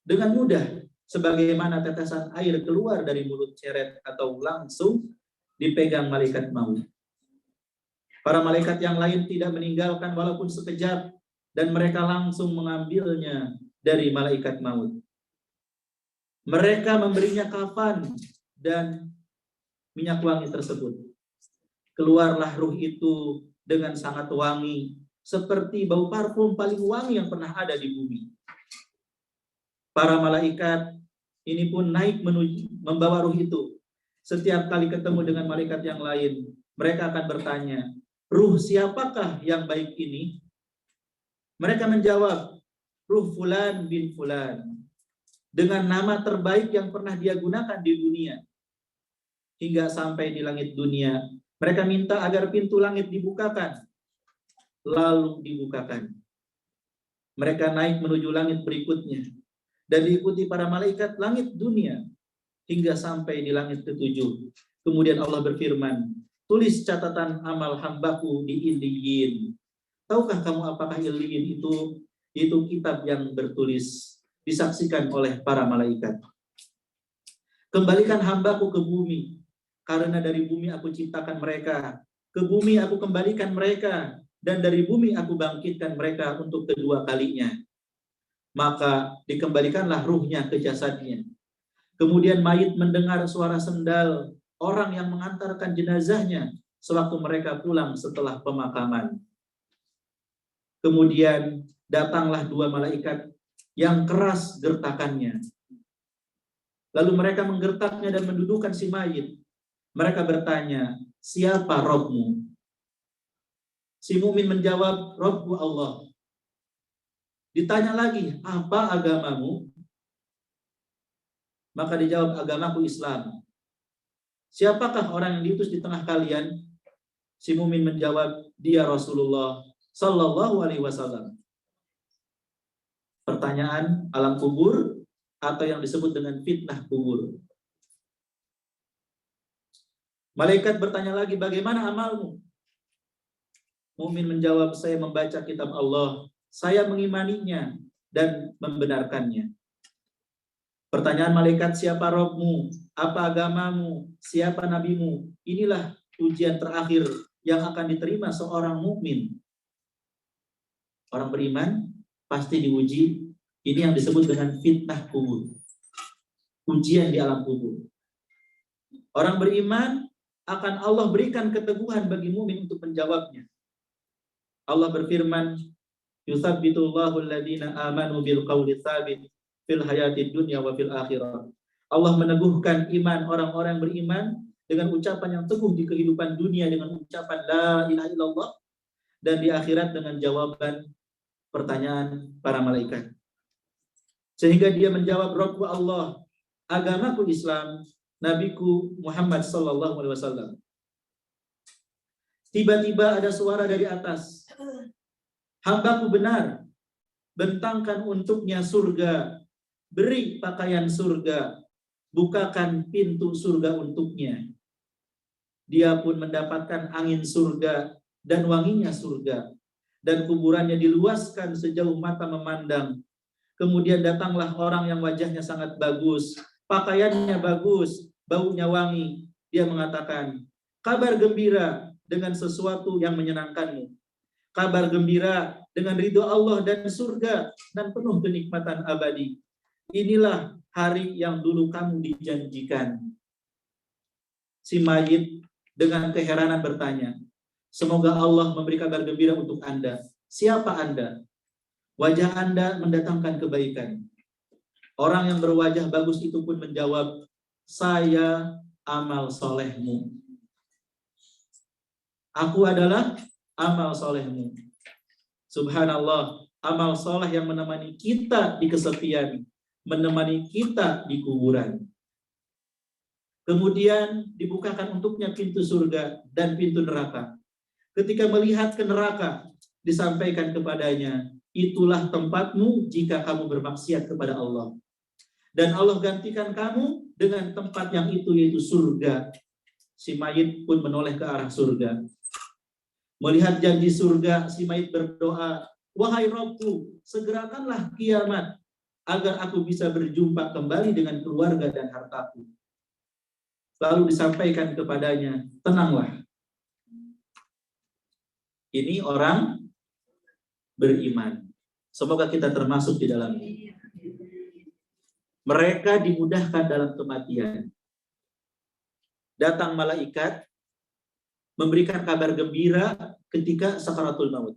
dengan mudah, sebagaimana tetesan air keluar dari mulut ceret atau langsung dipegang malaikat maut. Para malaikat yang lain tidak meninggalkan walaupun sekejap, dan mereka langsung mengambilnya dari malaikat maut. Mereka memberinya kafan dan minyak wangi tersebut. Keluarlah ruh itu dengan sangat wangi, seperti bau parfum paling wangi yang pernah ada di bumi. Para malaikat ini pun naik menuju membawa ruh itu. Setiap kali ketemu dengan malaikat yang lain, mereka akan bertanya, ruh siapakah yang baik ini? Mereka menjawab, ruh fulan bin fulan, dengan nama terbaik yang pernah dia gunakan di dunia. Hingga sampai di langit dunia, mereka minta agar pintu langit dibukakan. Lalu dibukakan. Mereka naik menuju langit berikutnya dan diikuti para malaikat langit dunia hingga sampai di langit ke-7. Kemudian Allah berfirman, tulis catatan amal hambaku di Illiyin. Tahukah kamu apakah Illiyin itu? Itu kitab yang bertulis, disaksikan oleh para malaikat. Kembalikan hambaku ke bumi, karena dari bumi aku ciptakan mereka. Ke bumi aku kembalikan mereka, dan dari bumi aku bangkitkan mereka untuk kedua kalinya. Maka dikembalikanlah ruhnya ke jasadnya. Kemudian mayit mendengar suara sendal orang yang mengantarkan jenazahnya sewaktu mereka pulang setelah pemakaman. Kemudian datanglah 2 malaikat yang keras gertakannya. Lalu mereka menggertaknya dan mendudukkan si mayit. Mereka bertanya, siapa Robmu? Si mukmin menjawab, Robbu Allah. Ditanya lagi, apa agamamu? Maka dijawab, agamaku Islam. Siapakah orang yang diutus di tengah kalian? Si mukmin menjawab, dia Rasulullah Sallallahu Alaihi Wasallam. Pertanyaan alam kubur atau yang disebut dengan fitnah kubur. Malaikat bertanya lagi, bagaimana amalmu? Mukmin menjawab, saya membaca kitab Allah, saya mengimaninya dan membenarkannya. Pertanyaan malaikat, siapa Robmu? Apa agamamu? Siapa nabimu? Inilah ujian terakhir yang akan diterima seorang mukmin. Orang beriman pasti diuji. Ini yang disebut dengan fitnah kubur. Ujian di alam kubur. Orang beriman akan Allah berikan keteguhan bagi mukmin untuk menjawabnya. Allah berfirman, "Yutsabbitullahu alladziina aamanu bil qauli tsabit fil hayatid dunya wa fil akhirah." Allah meneguhkan iman orang-orang beriman dengan ucapan yang teguh di kehidupan dunia dengan ucapan la ilaha illallah, dan di akhirat dengan jawaban pertanyaan para malaikat. Sehingga dia menjawab, Rabbu Allah, agamaku Islam, nabiku Muhammad sallallahu alaihi wasallam. Tiba-tiba ada suara dari atas, hambaku benar, bentangkan untuknya surga, beri pakaian surga, bukakan pintu surga untuknya. Dia pun mendapatkan angin surga dan wanginya surga, dan kuburannya diluaskan sejauh mata memandang. Kemudian datanglah orang yang wajahnya sangat bagus, pakaiannya bagus, baunya wangi. Dia mengatakan, kabar gembira dengan sesuatu yang menyenangkanmu. Kabar gembira dengan ridho Allah dan surga dan penuh kenikmatan abadi. Inilah hari yang dulu kamu dijanjikan. Si mayit dengan keheranan bertanya, semoga Allah memberi kabar gembira untuk Anda. Siapa Anda? Wajah Anda mendatangkan kebaikan. Orang yang berwajah bagus itu pun menjawab, saya amal solehmu. Aku adalah amal solehmu. Subhanallah, amal soleh yang menemani kita di kesepian, menemani kita di kuburan. Kemudian dibukakan untuknya pintu surga dan pintu neraka. Ketika melihat ke neraka, disampaikan kepadanya, itulah tempatmu jika kamu bermaksiat kepada Allah. Dan Allah gantikan kamu dengan tempat yang itu, yaitu surga. Si mayit pun menoleh ke arah surga. Melihat janji surga, si mayit berdoa, wahai Rabbku, segerakanlah kiamat agar aku bisa berjumpa kembali dengan keluarga dan hartaku. Lalu disampaikan kepadanya, tenanglah. Ini orang beriman. Semoga kita termasuk di dalamnya. Mereka dimudahkan dalam kematian. Datang malaikat memberikan kabar gembira ketika sakaratul maut.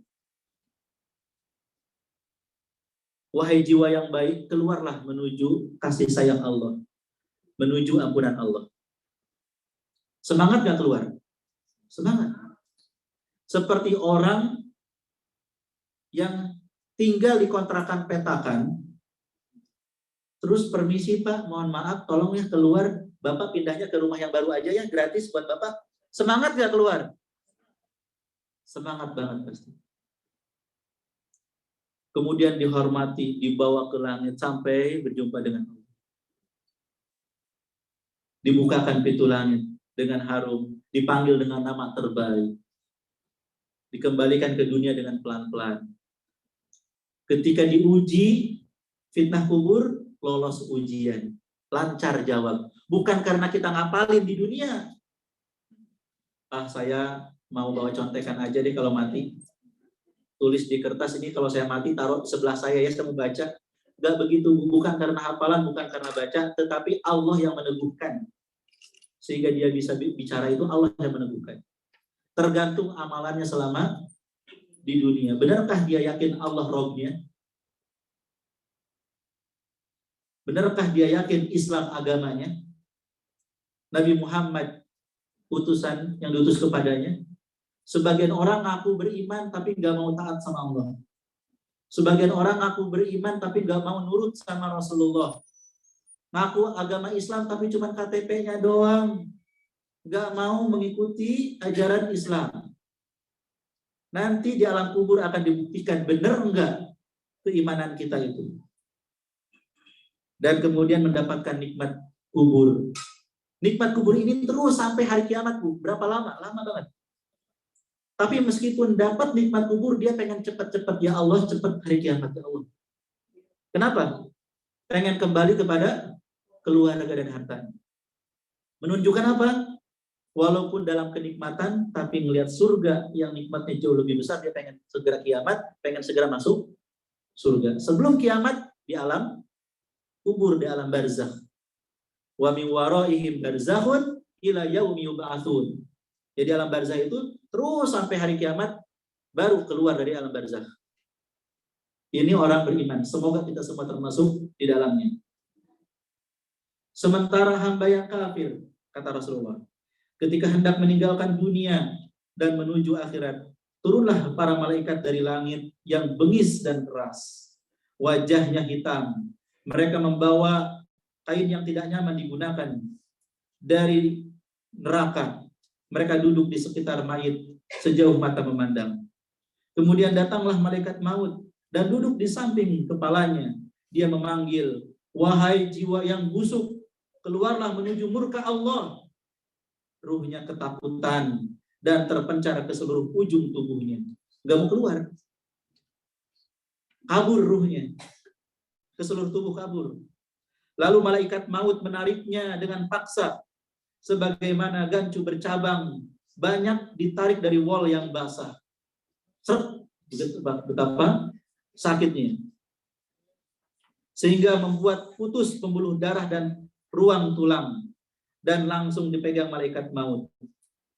Wahai jiwa yang baik, keluarlah menuju kasih sayang Allah, menuju ampunan Allah. Semangat gak keluar? Semangat. Seperti orang yang tinggal di kontrakan petakan, terus permisi Pak, mohon maaf, tolong ya keluar, Bapak pindahnya ke rumah yang baru aja ya, gratis buat Bapak. Semangat gak keluar? Semangat banget pasti. Kemudian dihormati, dibawa ke langit sampai berjumpa dengan Allah. Dibukakan pintu langit dengan harum, dipanggil dengan nama terbaik. Dikembalikan ke dunia dengan pelan-pelan. Ketika diuji, fitnah kubur, lolos ujian. Lancar jawab. Bukan karena kita ngapalin di dunia. Saya mau bawa contekan aja deh kalau mati. Tulis di kertas ini kalau saya mati, taruh sebelah saya ya, saya mau baca. Enggak begitu, bukan karena hafalan, bukan karena baca, tetapi Allah yang meneguhkan. Sehingga dia bisa bicara itu, Allah yang meneguhkan. Tergantung amalannya selama di dunia. Benarkah dia yakin Allah Rabbnya? Benarkah dia yakin Islam agamanya? Nabi Muhammad utusan yang diutus kepadanya? Sebagian orang ngaku beriman tapi nggak mau taat sama Allah. Sebagian orang ngaku beriman tapi nggak mau nurut sama Rasulullah. Ngaku agama Islam tapi cuma KTP-nya doang. Nggak mau mengikuti ajaran Islam. Nanti di alam kubur akan dibuktikan benar enggak keimanan kita itu. Dan kemudian mendapatkan nikmat kubur. Nikmat kubur ini terus sampai hari kiamat, Bu. Berapa lama? Lama banget. Tapi meskipun dapat nikmat kubur, dia pengen cepat-cepat, ya Allah, cepat hari kiamat, ya Allah. Kenapa? Pengen kembali kepada keluarga dan hartanya. Menunjukkan apa? Walaupun dalam kenikmatan, tapi melihat surga yang nikmatnya jauh lebih besar, dia pengen segera kiamat, pengen segera masuk surga. Sebelum kiamat, di alam kubur, di alam barzakh. Wa min waraihim barzakhun ila yaumi yub'atsun. Jadi alam barzakh itu terus sampai hari kiamat, baru keluar dari alam barzakh. Ini orang beriman. Semoga kita semua termasuk di dalamnya. Sementara hamba yang kafir, kata Rasulullah, ketika hendak meninggalkan dunia dan menuju akhirat, turunlah para malaikat dari langit yang bengis dan keras. Wajahnya hitam. Mereka membawa kain yang tidak nyaman digunakan dari neraka. Mereka duduk di sekitar mayit sejauh mata memandang. Kemudian datanglah malaikat maut dan duduk di samping kepalanya. Dia memanggil, wahai jiwa yang busuk, keluarlah menuju murka Allah. Ruhnya ketakutan dan terpencar ke seluruh ujung tubuhnya. Gak mau keluar. Kabur ruhnya. Ke seluruh tubuh kabur. Lalu malaikat maut menariknya dengan paksa. Sebagaimana gancu bercabang. Banyak ditarik dari wol yang basah. Betapa sakitnya. Sehingga membuat putus pembuluh darah dan ruang tulang. Dan langsung dipegang malaikat maut.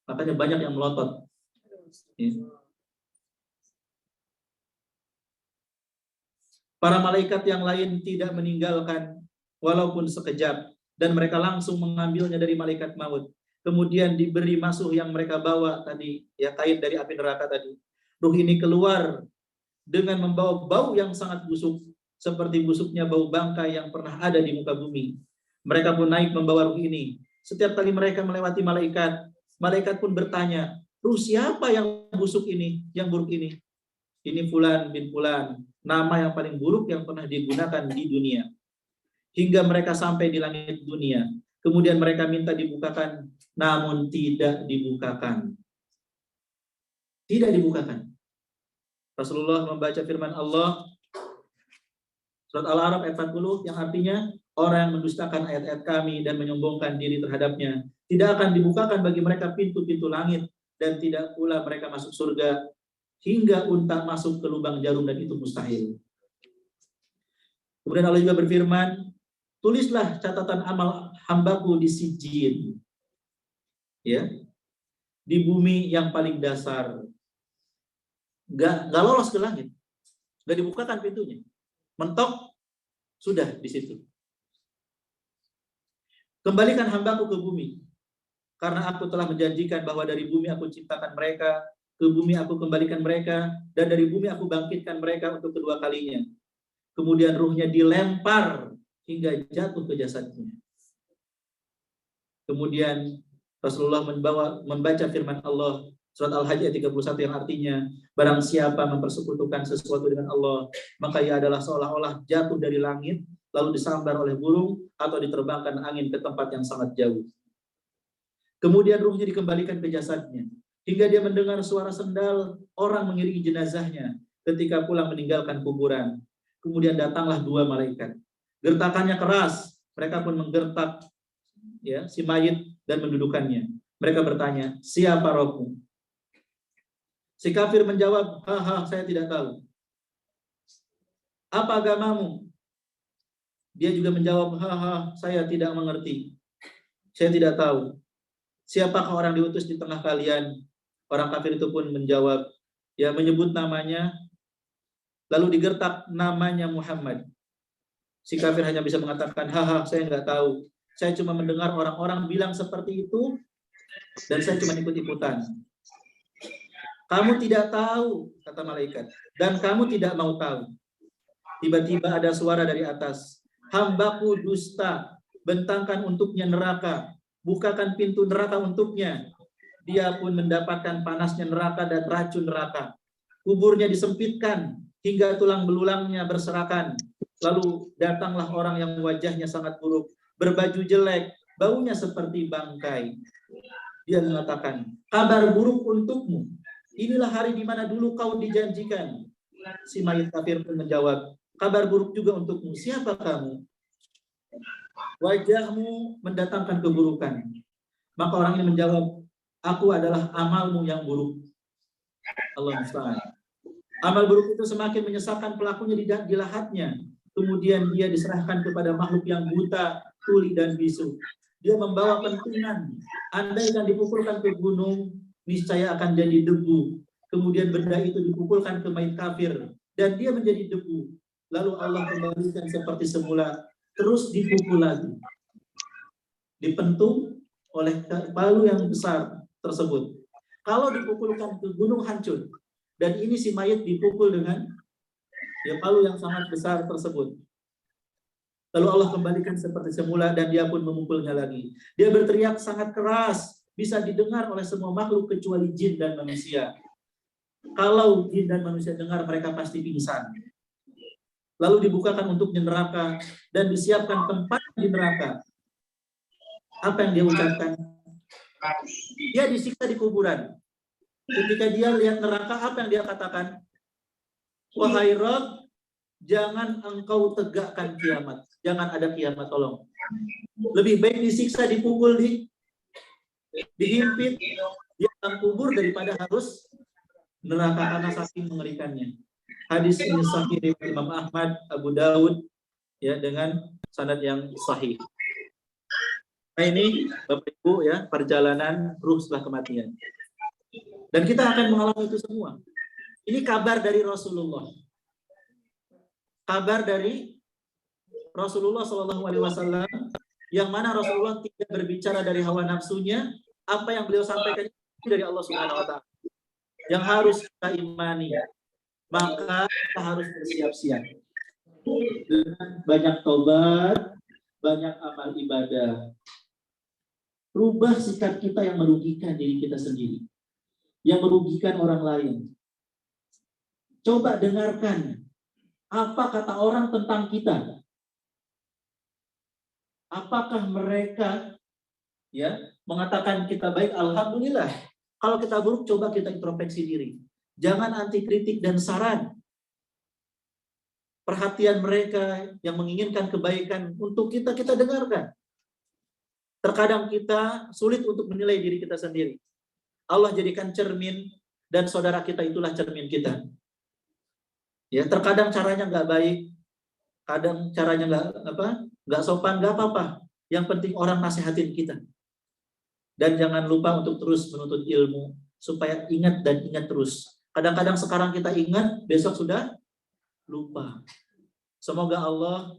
Makanya banyak yang melotot. Para malaikat yang lain tidak meninggalkan walaupun sekejap. Dan mereka langsung mengambilnya dari malaikat maut. Kemudian diberi masuh yang mereka bawa tadi. Ya, kain dari api neraka tadi. Ruh ini keluar dengan membawa bau yang sangat busuk. Seperti busuknya bau bangkai yang pernah ada di muka bumi. Mereka pun naik membawa ruh ini. Setiap kali mereka melewati malaikat, malaikat pun bertanya, ruh siapa yang busuk ini, yang buruk ini? Ini Fulan bin Fulan, nama yang paling buruk yang pernah digunakan di dunia. Hingga mereka sampai di langit dunia. Kemudian mereka minta dibukakan, namun tidak dibukakan. Tidak dibukakan. Rasulullah membaca firman Allah, surat Al-A'raf ayat 40, yang artinya, orang yang mendustakan ayat-ayat kami dan menyombongkan diri terhadapnya, tidak akan dibukakan bagi mereka pintu-pintu langit, dan tidak pula mereka masuk surga, hingga unta masuk ke lubang jarum, dan itu mustahil. Kemudian Allah juga berfirman, tulislah catatan amal hambaku di Sijjin, ya, di bumi yang paling dasar, nggak lolos ke langit, nggak dibukakan pintunya, mentok, sudah di situ. Kembalikan hambaku ke bumi, karena aku telah menjanjikan bahwa dari bumi aku ciptakan mereka, ke bumi aku kembalikan mereka, dan dari bumi aku bangkitkan mereka untuk kedua kalinya. Kemudian ruhnya dilempar hingga jatuh ke jasadnya. Kemudian Rasulullah membaca firman Allah, surat Al-Hajj ayat 31, yang artinya, barang siapa mempersekutukan sesuatu dengan Allah, maka ia adalah seolah-olah jatuh dari langit, lalu disambar oleh burung, atau diterbangkan angin ke tempat yang sangat jauh. Kemudian ruhnya dikembalikan ke jasadnya, hingga dia mendengar suara sendal orang mengiringi jenazahnya ketika pulang meninggalkan kuburan. Kemudian datanglah dua malaikat. Gertakannya keras, mereka pun menggertak, ya, si mayit dan mendudukannya. Mereka bertanya, siapa rohmu? Si kafir menjawab, haha, saya tidak tahu. Apa agamamu? Dia juga menjawab, haha, saya tidak mengerti. Saya tidak tahu. Siapakah orang diutus di tengah kalian? Orang kafir itu pun menjawab, ya, menyebut namanya, lalu digertak namanya Muhammad. Si kafir hanya bisa mengatakan, haha, saya nggak tahu. Saya cuma mendengar orang-orang bilang seperti itu, dan saya cuma ikut-ikutan. Kamu tidak tahu, kata malaikat, dan kamu tidak mau tahu. Tiba-tiba ada suara dari atas, hambaku dusta, bentangkan untuknya neraka, bukakan pintu neraka untuknya. Dia pun mendapatkan panasnya neraka dan racun neraka. Kuburnya disempitkan hingga tulang belulangnya berserakan. Lalu datanglah orang yang wajahnya sangat buruk, berbaju jelek, baunya seperti bangkai. Dia mengatakan, kabar buruk untukmu. Inilah hari di mana dulu kau dijanjikan. Si mayit kafir pun menjawab, kabar buruk juga untukmu. Siapa kamu? wajahmu mendatangkan keburukan. Maka orang ini menjawab, aku adalah amalmu yang buruk. Allah musta'an. Amal buruk itu semakin menyesalkan pelakunya di lahatnya. Kemudian dia diserahkan kepada makhluk yang buta, tuli, dan bisu. Dia membawa pentungan. Andaikan dipukulkan ke gunung, niscaya akan jadi debu. Kemudian benda itu dipukulkan ke mayit kafir, dan dia menjadi debu. Lalu Allah kembalikan seperti semula, terus dipukul lagi. Dipentung oleh palu yang besar tersebut. Kalau dipukulkan ke gunung hancur, dan ini si mayit dipukul dengan palu yang sangat besar tersebut. Lalu Allah kembalikan seperti semula dan dia pun memukulnya lagi. Dia berteriak sangat keras, bisa didengar oleh semua makhluk kecuali jin dan manusia. Kalau jin dan manusia dengar, mereka pasti pingsan. Lalu dibukakan untuknya neraka dan disiapkan tempat di neraka. Apa yang dia ucapkan? Dia disiksa di kuburan. Ketika dia lihat neraka, apa yang dia katakan? Wahai Rabb, jangan engkau tegakkan kiamat. Jangan ada kiamat, tolong. Lebih baik disiksa, dipukul, dihimpit di dalam kubur daripada harus neraka, karena saking mengerikannya. Hadis ini sahih riwayat Imam Ahmad, Abu Daud, ya, dengan sanad yang sahih. Nah ini Bapak Ibu ya, perjalanan ruh setelah kematian. Dan kita akan mengalami itu semua. Ini kabar dari Rasulullah. Kabar dari Rasulullah SAW, yang mana Rasulullah tidak berbicara dari hawa nafsunya. Apa yang beliau sampaikan itu dari Allah Subhanahu Wa Taala. Yang harus kita imani. Maka kita harus bersiap-siap dengan banyak tobat, banyak amal ibadah. Rubah sikap kita yang merugikan diri kita sendiri, yang merugikan orang lain. Coba dengarkan apa kata orang tentang kita. Apakah mereka ya mengatakan kita baik? Alhamdulillah. Kalau kita buruk, coba kita introspeksi diri. Jangan anti kritik dan saran. Perhatian mereka yang menginginkan kebaikan untuk kita dengarkan. Terkadang kita sulit untuk menilai diri kita sendiri. Allah jadikan cermin dan saudara kita itulah cermin kita. Ya, terkadang caranya nggak baik, kadang caranya nggak sopan, nggak apa-apa. Yang penting orang nasihatin kita. Dan jangan lupa untuk terus menuntut ilmu supaya ingat dan ingat terus. Kadang-kadang sekarang kita ingat, besok sudah lupa. Semoga Allah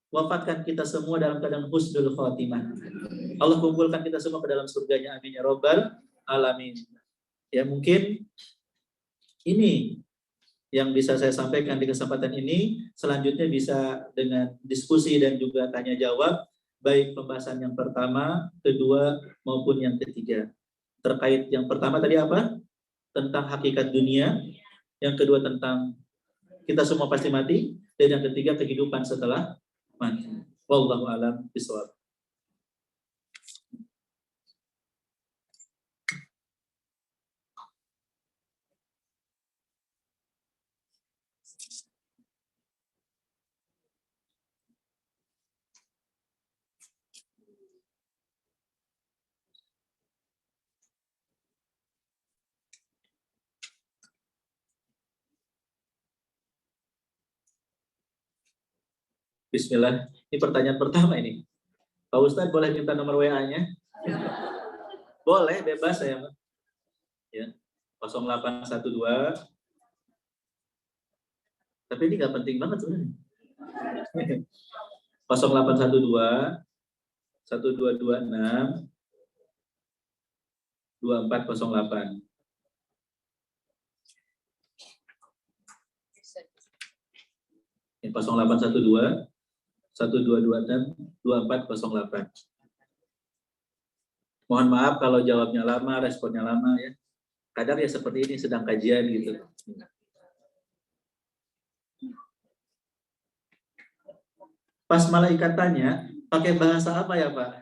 wafatkan kita semua dalam keadaan husnul khotimah. Allah kumpulkan kita semua ke dalam surganya. Amin ya Rabbal alamin. Ya, mungkin ini yang bisa saya sampaikan di kesempatan ini. Selanjutnya bisa dengan diskusi dan juga tanya jawab, baik pembahasan yang pertama, kedua maupun yang ketiga. Terkait yang pertama tadi apa? Tentang hakikat dunia. Yang kedua tentang kita semua pasti mati. Dan yang ketiga kehidupan setelah mati. Wallahu a'lam bishawab. Bismillah. Ini pertanyaan pertama ini. Pak Ustadz boleh minta nomor WA-nya? Boleh, bebas saya. Ya. 0812. Tapi ini nggak penting banget sebenarnya. 0812 1226 2408. Ya, 0812 1226 2408. Mohon maaf kalau jawabnya lama, responnya lama ya. Kadang ya seperti ini, sedang kajian gitu. Pas malaikat tanya, pakai bahasa apa ya Pak?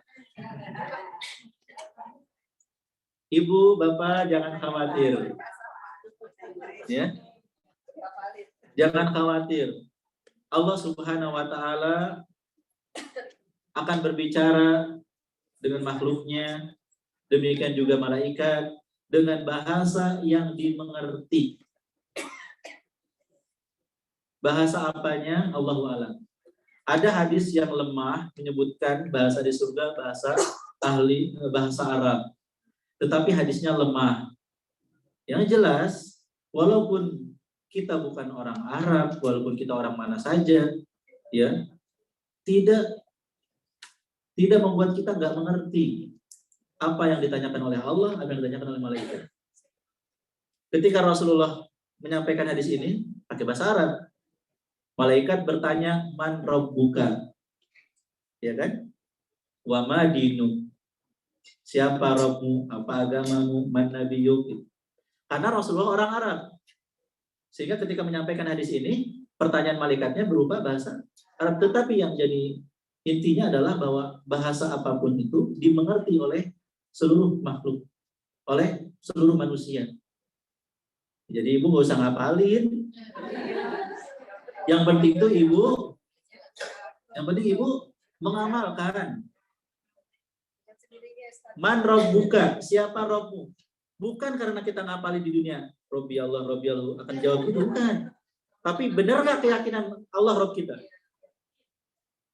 Ibu, Bapak jangan khawatir. Ya. Jangan khawatir. Allah Subhanahu wa taala akan berbicara dengan makhluknya, demikian juga malaikat, dengan bahasa yang dimengerti. Bahasa apanya? Allahu a'lam. Ada hadis yang lemah menyebutkan bahasa di surga bahasa Arab. Tetapi hadisnya lemah. Yang jelas, walaupun kita bukan orang Arab, walaupun kita orang mana saja, ya, tidak membuat kita nggak mengerti apa yang ditanyakan oleh Allah, apa yang ditanyakan oleh malaikat. Ketika Rasulullah menyampaikan hadis ini pakai bahasa Arab, malaikat bertanya, man rabbuka, ya kan? Wa ma dinuk, siapa Rabbmu, apa agamamu, man nabiyuk. Karena Rasulullah orang Arab, sehingga ketika menyampaikan hadis ini, pertanyaan malaikatnya berupa bahasa Arab. Tetapi yang jadi intinya adalah bahwa bahasa apapun itu dimengerti oleh seluruh makhluk, oleh seluruh manusia. Jadi ibu nggak usah ngapalin. Yang penting itu ibu mengamalkan. Man rabbuka, siapa Rabbmu? Bukan karena kita ngapalin di dunia, Robbi Allah akan jawab itu, bukan. Tapi benar nggak keyakinan Allah Rabb kita?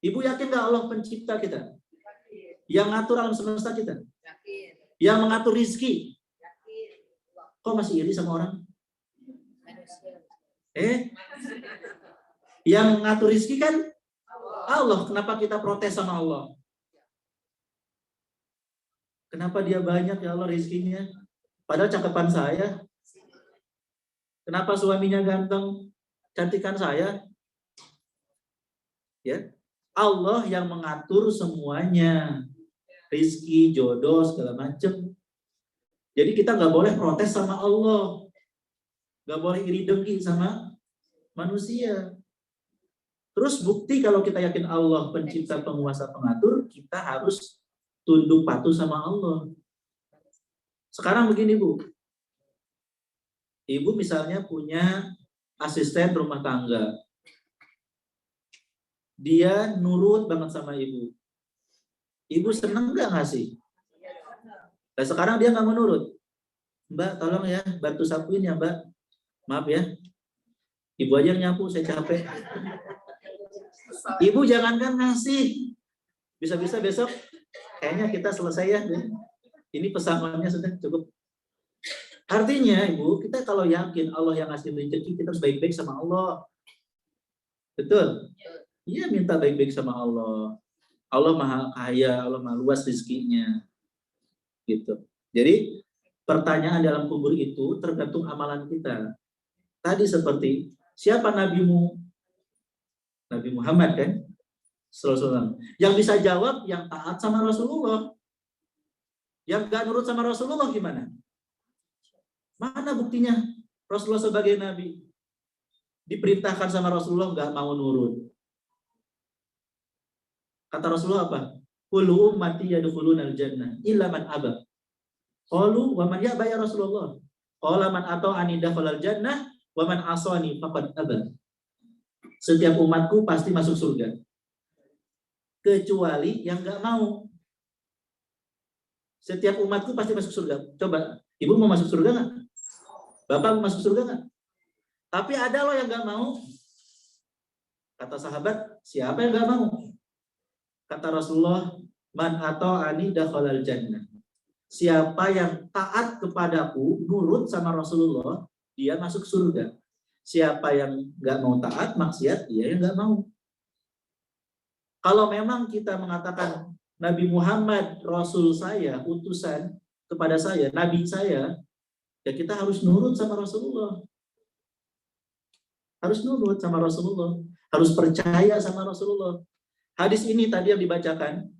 Ibu yakin nggak Allah pencipta kita? Yang ngatur alam semesta kita? Yang mengatur rizki? Kok masih iri sama orang? Yang mengatur rizki kan Allah. Kenapa kita protes sama Allah? Kenapa dia banyak ya Allah rizkinya? Padahal cakepan saya. Kenapa suaminya ganteng? Cantikan saya. Ya, Allah yang mengatur semuanya. Rizki, jodoh, segala macam. Jadi kita nggak boleh protes sama Allah. Nggak boleh iri dengki sama manusia. Terus bukti kalau kita yakin Allah pencipta, penguasa, pengatur, kita harus tunduk patuh sama Allah. Sekarang begini Bu. Ibu misalnya punya asisten rumah tangga. Dia nurut banget sama ibu. Ibu seneng nggak ngasih? Nah sekarang dia nggak menurut. Mbak tolong ya bantu sapuin ya Mbak. Maaf ya. Ibu aja yang nyapu, saya capek. Ibu jangankan ngasih. Bisa-bisa besok kayaknya kita selesai ya. Ini pesangonnya sudah cukup. Artinya Ibu, kita kalau yakin Allah yang ngasih rezeki, kita harus baik-baik sama Allah. Betul? Iya, minta baik-baik sama Allah. Allah maha kaya, Allah maha luas rezekinya. Gitu. Jadi pertanyaan dalam kubur itu tergantung amalan kita. Tadi seperti siapa nabimu? Nabi Muhammad kan? Sallallahu. Yang bisa jawab yang taat sama Rasulullah. Yang gak nurut sama Rasulullah gimana? Mana buktinya Rasulullah sebagai nabi diperintahkan sama Rasulullah nggak mau nurut? Kata Rasulullah apa? Kullu ummati yadkhulunal jannah illa man aba. Qalu wa man ya'ba ya Rasulullah? Qala man ata'ani dakhalal jannah wa man asani faqad aba. Setiap umatku pasti masuk surga. Kecuali yang nggak mau. Setiap umatku pasti masuk surga. Coba, ibu mau masuk surga nggak? Bapak mau masuk surga nggak? Tapi ada loh yang nggak mau. Kata sahabat, siapa yang nggak mau? Kata Rasulullah, man ata'ani dakhalal jannah. Siapa yang taat kepadaku, nurut sama Rasulullah, dia masuk surga. Siapa yang nggak mau taat, maksiat, dia yang nggak mau. Kalau memang kita mengatakan Nabi Muhammad, Rasul saya, utusan kepada saya, Nabi saya, ya kita harus nurut sama Rasulullah. Harus nurut sama Rasulullah. Harus percaya sama Rasulullah. Hadis ini tadi yang dibacakan,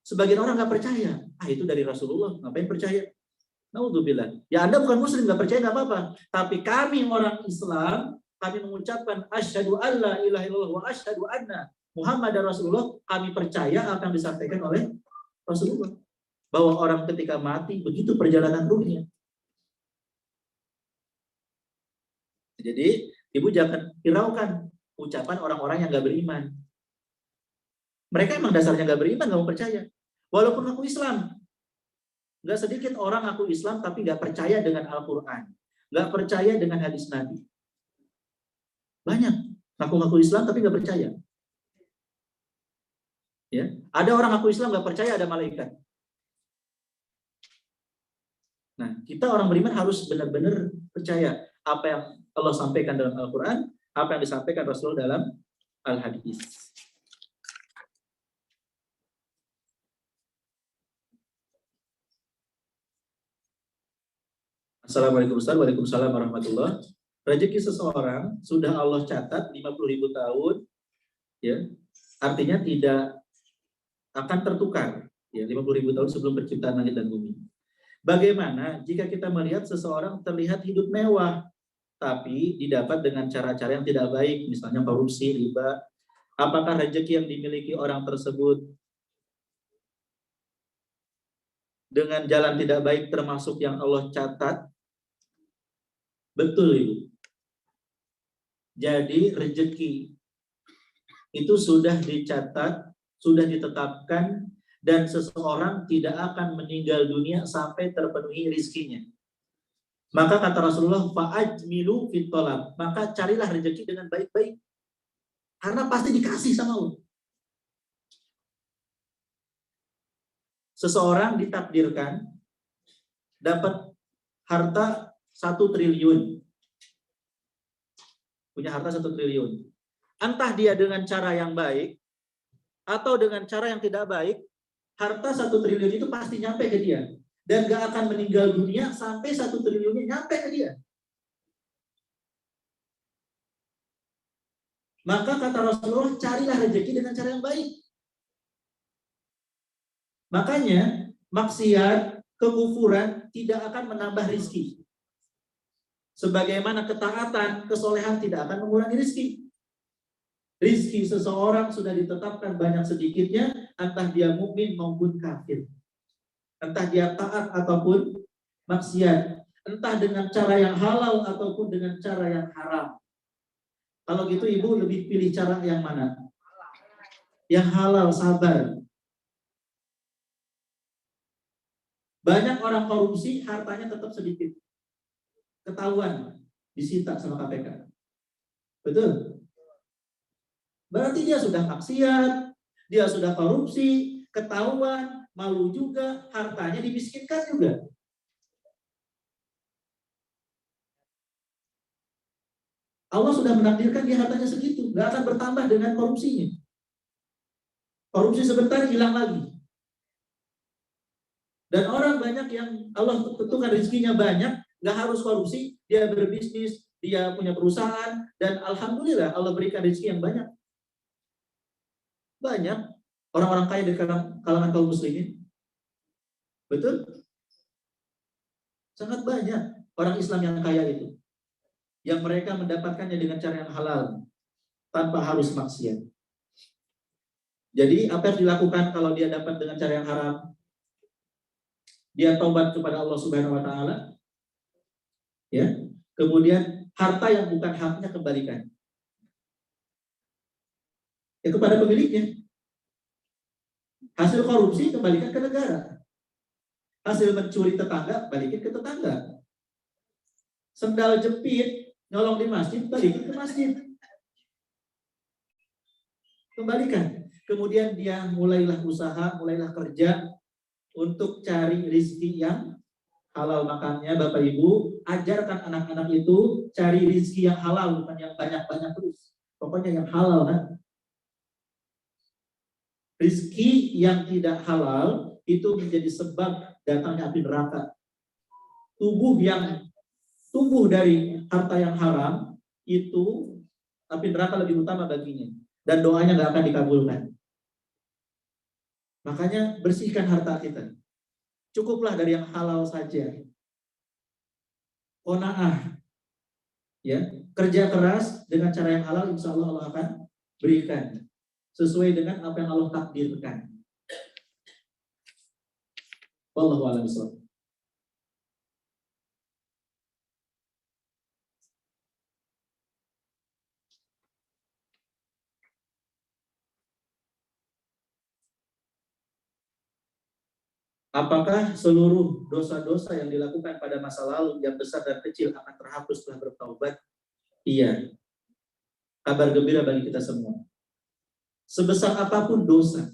sebagian orang nggak percaya. Itu dari Rasulullah, ngapain percaya? Naudzubillah. Ya Anda bukan muslim, nggak percaya nggak apa-apa. Tapi kami orang Islam, kami mengucapkan asyhadu alla ilaha illallah wa asyhadu anna Muhammad dan Rasulullah, kami percaya apa yang disampaikan oleh Rasulullah. Bahwa orang ketika mati, begitu perjalanan ruhnya. Jadi, ibu jangan hiraukan ucapan orang-orang yang nggak beriman. Mereka emang dasarnya nggak beriman, nggak mau percaya. Walaupun aku Islam, nggak sedikit orang aku Islam tapi nggak percaya dengan Al-Quran, nggak percaya dengan hadis Nabi. Banyak ngaku-ngaku Islam tapi nggak percaya. Ya, ada orang aku Islam nggak percaya ada malaikat. Nah, kita orang beriman harus benar-benar percaya apa yang Allah sampaikan dalam Al-Quran, apa yang disampaikan Rasul dalam Al-Hadis. Assalamualaikum Ustaz. Waalaikumsalam warahmatullahi. Rezeki seseorang sudah Allah catat 50.000 tahun, ya, artinya tidak akan tertukar, ya, 50.000 tahun sebelum penciptaan langit dan bumi. Bagaimana jika kita melihat seseorang terlihat hidup mewah, tapi didapat dengan cara-cara yang tidak baik, misalnya korupsi, riba? Apakah rezeki yang dimiliki orang tersebut dengan jalan tidak baik termasuk yang Allah catat? Betul, Ibu. Jadi rezeki itu sudah dicatat, sudah ditetapkan, dan seseorang tidak akan meninggal dunia sampai terpenuhi rizkinya. Maka kata Rasulullah, fa'ajmilu fit thalab, maka carilah rezeki dengan baik-baik, karena pasti dikasih sama Allah. Seseorang ditakdirkan dapat harta 1 triliun, punya harta 1 triliun. Entah dia dengan cara yang baik atau dengan cara yang tidak baik, harta 1 triliun itu pasti nyampe ke dia. Dan gak akan meninggal dunia sampai 1 triliunnya nyampe ke dia. Maka kata Rasulullah, carilah rezeki dengan cara yang baik. Makanya maksiat, kekufuran tidak akan menambah rizki. Sebagaimana ketaatan, kesolehan tidak akan mengurangi rizki. Rizki seseorang sudah ditetapkan banyak sedikitnya, entah dia mukmin maupun kafir. Entah dia taat ataupun maksiat. Entah dengan cara yang halal ataupun dengan cara yang haram. Kalau gitu Ibu lebih pilih cara yang mana? Yang halal, sabar. Banyak orang korupsi, hartanya tetap sedikit. Ketahuan, disita sama KPK. Betul? Berarti dia sudah maksiat, dia sudah korupsi, ketahuan, malu juga, hartanya dimiskinkan juga. Allah sudah menakdirkan dia hartanya segitu, nggak akan bertambah dengan korupsinya. Korupsi sebentar hilang lagi. Dan orang banyak yang Allah tentukan rezekinya banyak, nggak harus korupsi, dia berbisnis, dia punya perusahaan, dan alhamdulillah Allah berikan rezeki yang banyak. Banyak orang-orang kaya di kalangan kaum muslimin. Betul? Sangat banyak orang Islam yang kaya itu. Yang mereka mendapatkannya dengan cara yang halal, tanpa harus maksiat. Jadi apa yang dilakukan kalau dia dapat dengan cara yang haram? Dia taubat kepada Allah Subhanahu wa taala. Ya. Kemudian harta yang bukan haknya kembalikan. Ya kepada pemiliknya. Hasil korupsi kembalikan ke negara. Hasil mencuri tetangga balikin ke tetangga. Sendal jepit nyolong di masjid balikin ke masjid. Kembalikan. Kemudian dia mulailah usaha, mulailah kerja untuk cari rezeki yang halal. Makanya Bapak Ibu, ajarkan anak-anak itu cari rezeki yang halal, bukan yang banyak-banyak terus. Pokoknya yang halal, kan? Rezeki yang tidak halal itu menjadi sebab datangnya api neraka. Tubuh yang tumbuh dari harta yang haram itu api neraka lebih utama baginya, dan doanya nggak akan dikabulkan. Makanya bersihkan harta kita. Cukuplah dari yang halal saja. Qanaah, ya, kerja keras dengan cara yang halal, insya Allah Allah akan berikan sesuai dengan apa yang Allah takdirkan. Wallahu a'lam bishawab. Apakah seluruh dosa-dosa yang dilakukan pada masa lalu yang besar dan kecil akan terhapus setelah bertaubat? Iya. Kabar gembira bagi kita semua. Sebesar apapun dosa,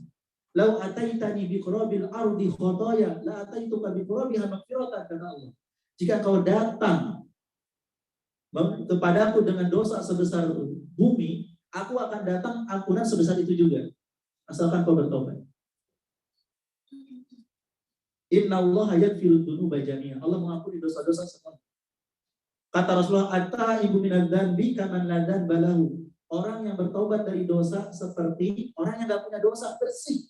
lau ataitani bi qurabil ardi khotoya la ataituka bi qurabiha maghfiratan, kata Allah. Jika kau datang kepadaku dengan dosa sebesar bumi, aku akan datang ampunan sebesar itu juga, asalkan kau bertobat. Inna Allah yaghfiru dzunuba jami'an. Allah mengampuni dosa-dosa semua. Kata Rasulullah, at-taibu minadz dzambi kaman la dzanba lahu. Orang yang bertobat dari dosa seperti orang yang tidak punya dosa, bersih.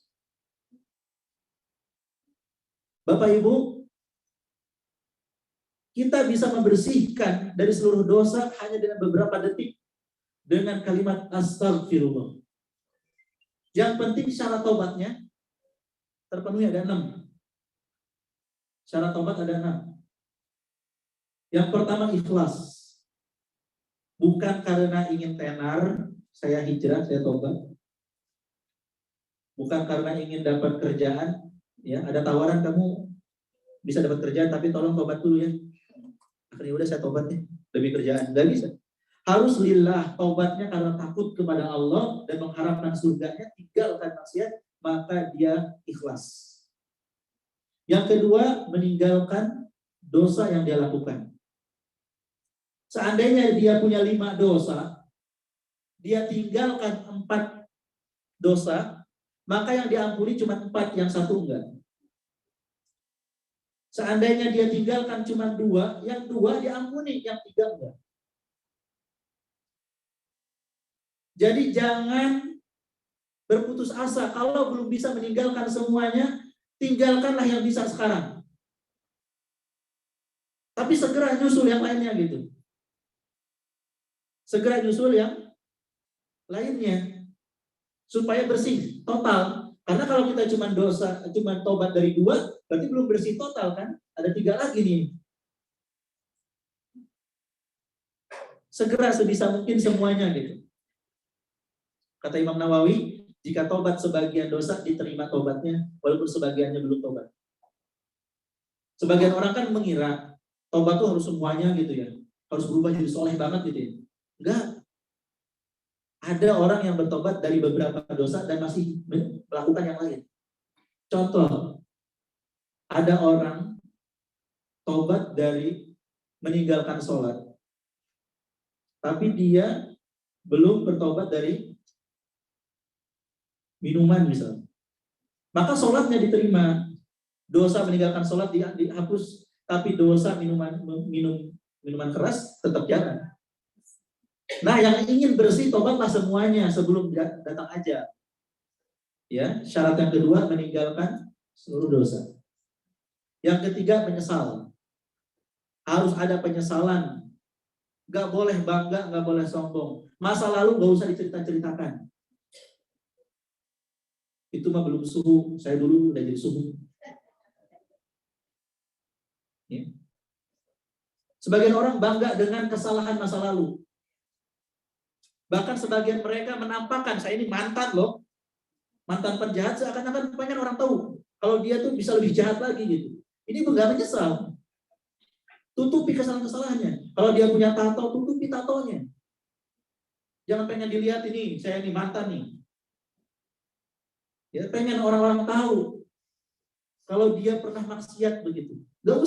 Bapak Ibu, kita bisa membersihkan dari seluruh dosa hanya dengan beberapa detik dengan kalimat astagfirullah. Yang penting syarat tobatnya terpenuhi, ada 6. Syarat tobat ada 6. Yang pertama, ikhlas. Bukan karena ingin tenar, saya hijrah, saya tobat. Bukan karena ingin dapat kerjaan, ya ada tawaran kamu bisa dapat kerjaan, tapi tolong tobat dulu ya. Akhirnya udah saya tobat nih, demi kerjaan. Nggak bisa. Harus lillah, tobatnya karena takut kepada Allah dan mengharapkan surganya, tinggalkan maksiat, maka dia ikhlas. Yang kedua, meninggalkan dosa yang dia lakukan. Seandainya dia punya 5 dosa, dia tinggalkan 4 dosa, maka yang diampuni cuma 4, yang 1 enggak. Seandainya dia tinggalkan cuma 2, yang 2 diampuni, yang 3 enggak. Jadi jangan berputus asa. Kalau belum bisa meninggalkan semuanya, tinggalkanlah yang bisa sekarang. Tapi segera nyusul yang lainnya gitu. Segera nyusul yang lainnya supaya bersih total. Karena kalau kita cuma tobat dari 2, berarti belum bersih total kan? Ada 3 lagi nih. Segera sebisa mungkin semuanya gitu. Kata Imam Nawawi, jika tobat sebagian dosa diterima tobatnya, walaupun sebagiannya belum tobat. Sebagian orang kan mengira tobat tuh harus semuanya gitu ya, harus berubah jadi soleh banget gitu ya. Enggak. Ada orang yang bertobat dari beberapa dosa dan masih melakukan yang lain. Contoh, ada orang tobat dari meninggalkan sholat, tapi dia belum bertobat dari minuman misalnya. Maka sholatnya diterima, dosa meninggalkan sholat dihapus, tapi dosa minuman keras tetap jalan. Nah, yang ingin bersih tobatlah semuanya sebelum datang ajal. Ya, syarat yang kedua meninggalkan seluruh dosa. Yang ketiga menyesal. Harus ada penyesalan. Gak boleh bangga, gak boleh sombong. Masa lalu gak usah dicerita-ceritakan. Itu mah belum suhu. Saya dulu udah jadi suhu. Ya. Sebagian orang bangga dengan kesalahan masa lalu. Bahkan sebagian mereka menampakkan, saya ini mantan loh. Mantan penjahat, seakan-akan pengen orang tahu. Kalau dia tuh bisa lebih jahat lagi gitu. Ini enggak menyesal. Tutupi kesalahan-kesalahannya. Kalau dia punya tato, tutupi tatonya. Jangan pengen dilihat ini, saya ini mantan nih. Ya, pengen orang-orang tahu. Kalau dia pernah maksiat begitu. Gak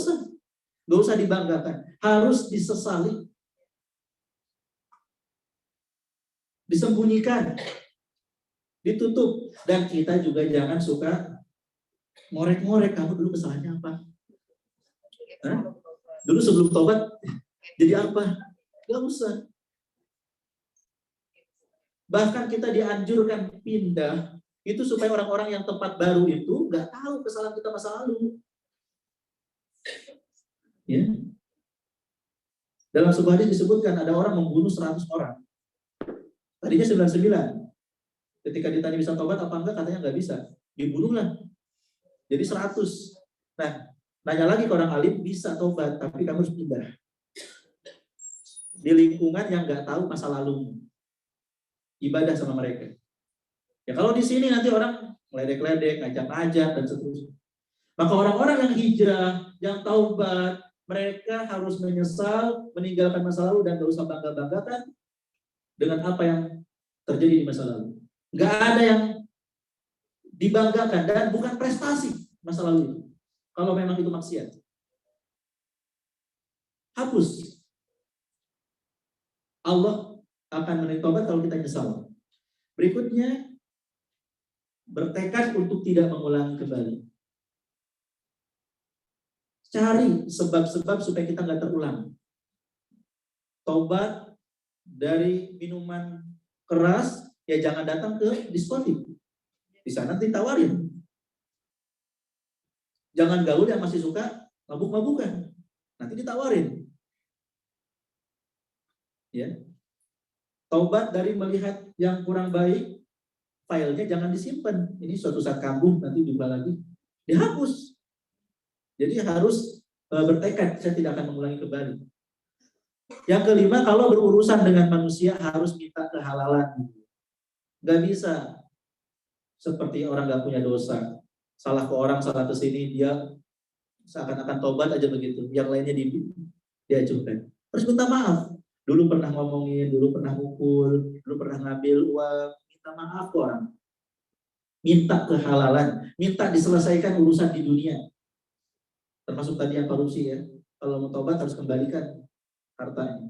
usah dibanggakan. Harus disesali. Disembunyikan, ditutup, dan kita juga jangan suka ngorek-ngorek kamu dulu kesalahannya apa. Hah? Dulu sebelum tobat jadi apa? Gak usah. Bahkan kita dianjurkan pindah itu supaya orang-orang yang tempat baru itu nggak tahu kesalahan kita masa lalu. Ya. Dalam sebuah hadis disebutkan ada orang membunuh 100 orang. Tadinya 99. Ketika ditanya bisa tobat apa enggak, katanya enggak bisa. Dibunuhlah. Jadi 100. Nah, nanya lagi ke orang alim, bisa tobat, tapi kamu harus pindah. Di lingkungan yang enggak tahu masa lalumu. Ibadah sama mereka. Ya kalau di sini nanti orang meledek-ledek, ngajak-ngajak, dan seterusnya. Maka orang-orang yang hijrah, yang taubat, mereka harus menyesal, meninggalkan masa lalu dan gak usah bangga-banggakan dengan apa yang terjadi di masa lalu. Gak ada yang dibanggakan dan bukan prestasi masa lalu itu. Kalau memang itu maksiat, hapus. Allah akan menerima taubat kalau kita nyesal. Berikutnya, bertekad untuk tidak mengulangi kembali. Cari sebab-sebab supaya kita nggak terulang. Taubat dari minuman keras, ya jangan datang ke diskotik. Di sana ditawarin. Jangan gaul yang masih suka mabuk-mabukan. Nanti ditawarin. Ya. Taubat dari melihat yang kurang baik, filenya jangan disimpan. Ini suatu saat kambuh, nanti jumpa lagi. Dihapus. Jadi harus bertekad, saya tidak akan mengulangi kembali. Yang kelima, kalau berurusan dengan manusia harus minta kehalalan. Gak bisa seperti orang gak punya dosa. Salah ke orang, salah ke sini, dia seakan-akan tobat aja begitu. Yang lainnya diajukan. Harus minta maaf. Dulu pernah ngomongin, dulu pernah mukul, dulu pernah ngambil uang. Minta maaf ke orang. Minta kehalalan. Minta diselesaikan urusan di dunia. Termasuk tadi yang korupsi ya. Kalau mau tobat harus kembalikan hartanya.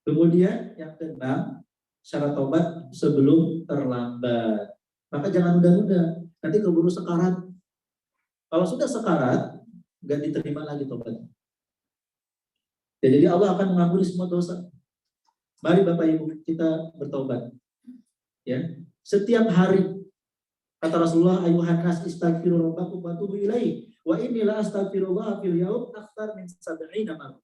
Kemudian yang keenam, syarat tobat sebelum terlambat. Maka jangan udah-udah. Nanti keburu sekarat. Kalau sudah sekarat, nggak diterima lagi tobatnya. Ya, jadi Allah akan mengampuni semua dosa. Mari Bapak Ibu kita bertobat. Ya, setiap hari kata Rasulullah, ayuhan nas istaghfiru rabbakum wa tubu ilaihi wa inni la astaghfirullah fil yaum akthar min 70 marrah.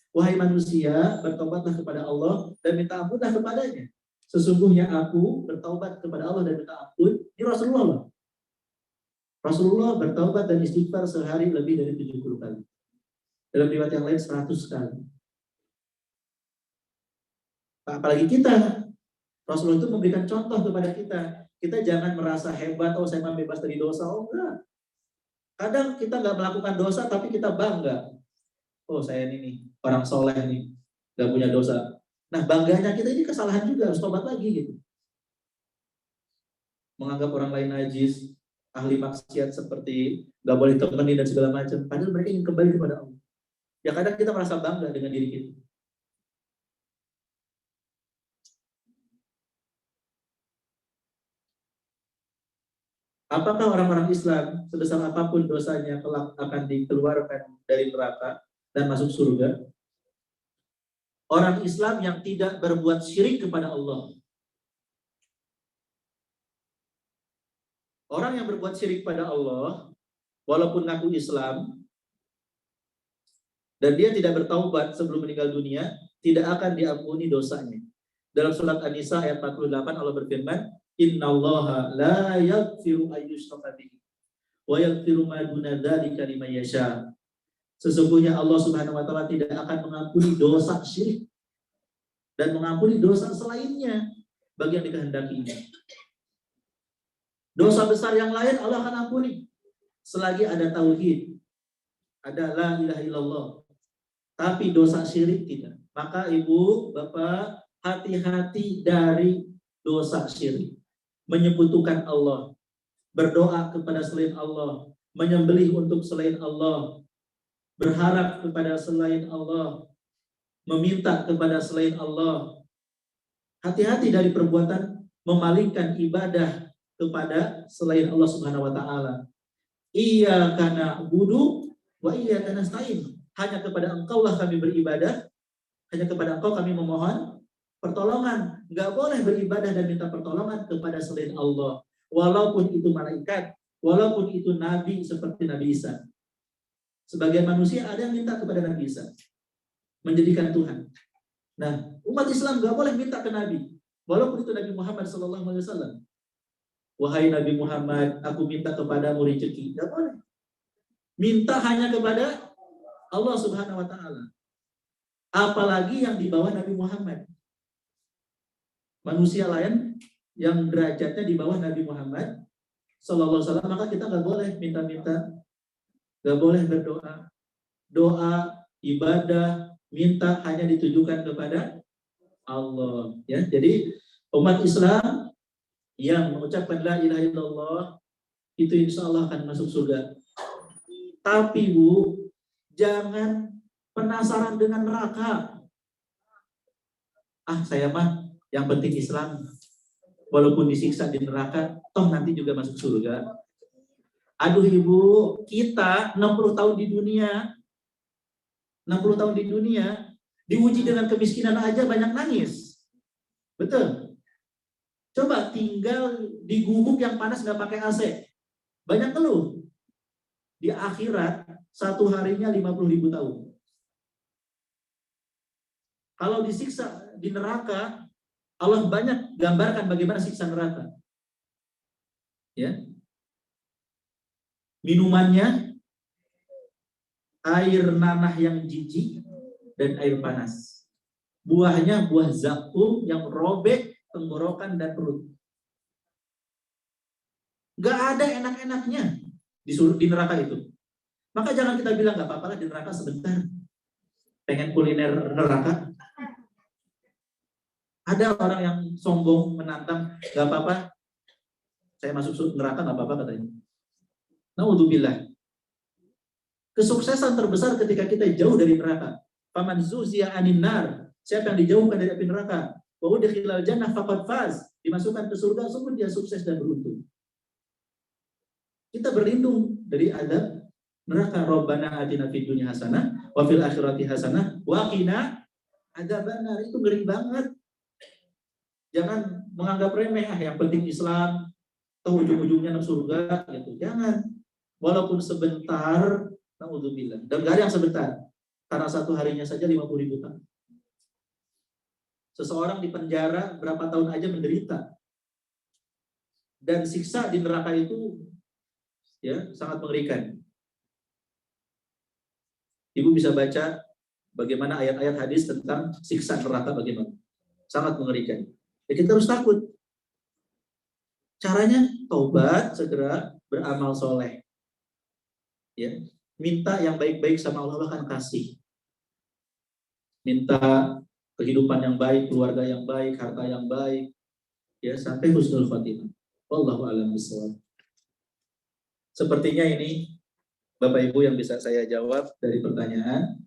Wahai manusia, bertobatlah kepada Allah dan minta ampunlah kepadanya. Sesungguhnya aku bertaubat kepada Allah dan minta ampun. Ini Rasulullah. Rasulullah bertaubat dan istighfar sehari lebih dari 70 kali. Dalam riwayat yang lain 100 kali. Apalagi kita, Rasulullah itu memberikan contoh kepada kita. Kita jangan merasa hebat, oh saya bebas dari dosa. Oh enggak. Kadang kita nggak melakukan dosa, tapi kita bangga. Oh saya ini orang soleh nih, nggak punya dosa. Nah bangganya kita ini kesalahan juga, harus tobat lagi gitu. Menganggap orang lain najis, ahli maksiat seperti nggak boleh temenin dan segala macam. Padahal mereka ingin kembali kepada Allah. Ya kadang kita merasa bangga dengan diri kita. Apakah orang-orang Islam sebesar apapun dosanya kelak akan dikeluarkan dari neraka dan masuk surga? Orang Islam yang tidak berbuat syirik kepada Allah. Orang yang berbuat syirik pada Allah, walaupun ngaku Islam, dan dia tidak bertaubat sebelum meninggal dunia, tidak akan diampuni dosanya. Dalam surat An-Nisa ayat 48 Allah berfirman, innallaha la yaghfiru ayyushraka bihi wa yaghfiru ma duna dzalika liman yasha. Sesungguhnya Allah Subhanahu wa taala tidak akan mengampuni dosa syirik dan mengampuni dosa selainnya bagi yang dikehendakinya. Dosa besar yang lain Allah akan ampuni selagi ada tauhid, ada la ilaha illallah. Tapi dosa syirik tidak. Maka Ibu, Bapak, hati-hati dari dosa syirik. Menyekutukan Allah, berdoa kepada selain Allah, menyembelih untuk selain Allah, berharap kepada selain Allah, meminta kepada selain Allah. Hati-hati dari perbuatan memalingkan ibadah kepada selain Allah Subhanahu wa taala. Iyyaka na'budu wa iyyaka nasta'in. Hanya kepada Engkaulah kami beribadah, hanya kepada Engkau kami memohon pertolongan. Enggak boleh beribadah dan minta pertolongan kepada selain Allah. Walaupun itu malaikat, walaupun itu nabi seperti Nabi Isa. Sebagian manusia ada yang minta kepada Nabi Isa, menjadikan Tuhan. Nah, umat Islam enggak boleh minta ke Nabi, walaupun itu Nabi Muhammad SAW. Wahai Nabi Muhammad, aku minta kepadamu rezeki. Enggak boleh. Minta hanya kepada Allah Subhanahu wa taala. Apalagi yang di bawah Nabi Muhammad. Manusia lain yang derajatnya di bawah Nabi Muhammad Sallallahu Alaihi Wasallam, maka kita nggak boleh minta-minta, nggak boleh berdoa. Doa, ibadah, minta hanya ditujukan kepada Allah. Ya, jadi umat Islam yang mengucapkan la ilaha illallah itu insya Allah akan masuk surga. Tapi Bu, jangan penasaran dengan neraka. Saya mah yang penting Islam. Walaupun disiksa di neraka, toh nanti juga masuk surga. Aduh Ibu, kita 60 tahun di dunia, 60 tahun di dunia, diuji dengan kemiskinan aja banyak nangis. Betul? Coba tinggal di gubuk yang panas nggak pakai AC. Banyak keluh. Di akhirat, satu harinya 50.000 tahun. Kalau disiksa di neraka, Allah banyak gambarkan bagaimana siksa neraka. Ya. Minumannya air nanah yang jijik dan air panas. Buahnya buah zakum yang robek tenggorokan dan perut. Gak ada enak-enaknya di neraka itu. Maka jangan kita bilang gak apa-apa lah di neraka sebentar. Pengen kuliner neraka. Ada orang yang sombong menantang, gak apa-apa. Saya masuk neraka gak apa-apa katanya. Naudzubillah. Kesuksesan terbesar ketika kita jauh dari neraka. Faman zuziya anin nar. Siapa yang dijauhkan dari api neraka? Wa udkhilal jannah faqad faz. Dimasukkan ke surga, sungguh dia sukses dan beruntung. Kita berlindung dari azab neraka. Rabbana atina fid dunya hasanah wa fil akhirati hasanah wa qina adzabannar. Itu ngeri banget. Jangan menganggap remeh, yang penting Islam, atau ujung-ujungnya surga gitu. Jangan. Walaupun sebentar, naudzubillah. Dan gak ada yang sebentar. Karena satu harinya saja 50.000 tahun. Seseorang di penjara berapa tahun aja menderita. Dan siksa di neraka itu ya sangat mengerikan. Ibu bisa baca bagaimana ayat-ayat hadis tentang siksa neraka bagaimana. Sangat mengerikan. Ya kita harus takut. Caranya taubat, segera beramal soleh. Ya, minta yang baik-baik sama Allah, Allah akan kasih. Minta kehidupan yang baik, keluarga yang baik, harta yang baik, ya sampai husnul khatimah. Wallahu a'lam bishawab. Sepertinya ini Bapak Ibu yang bisa saya jawab dari pertanyaan.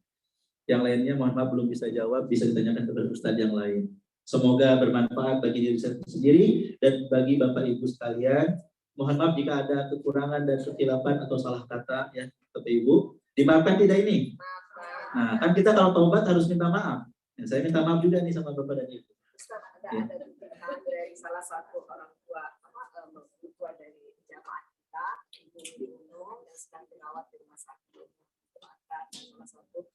Yang lainnya mohon maaf belum bisa jawab, bisa ditanyakan kepada Ustadz yang lain. Semoga bermanfaat bagi diri saya sendiri dan bagi Bapak Ibu sekalian. Mohon maaf jika ada kekurangan dan kesilapan atau salah kata ya Bapak Ibu. Dimaafkan tidak ini? Nah, kan kita kalau taubat harus minta maaf. Ya, saya minta maaf juga nih sama Bapak dan Ibu. Ada dari salah satu orang tua dari jamaah kita, Ibu Nunung, yang sedang dirawat di rumah sakit. Salah satu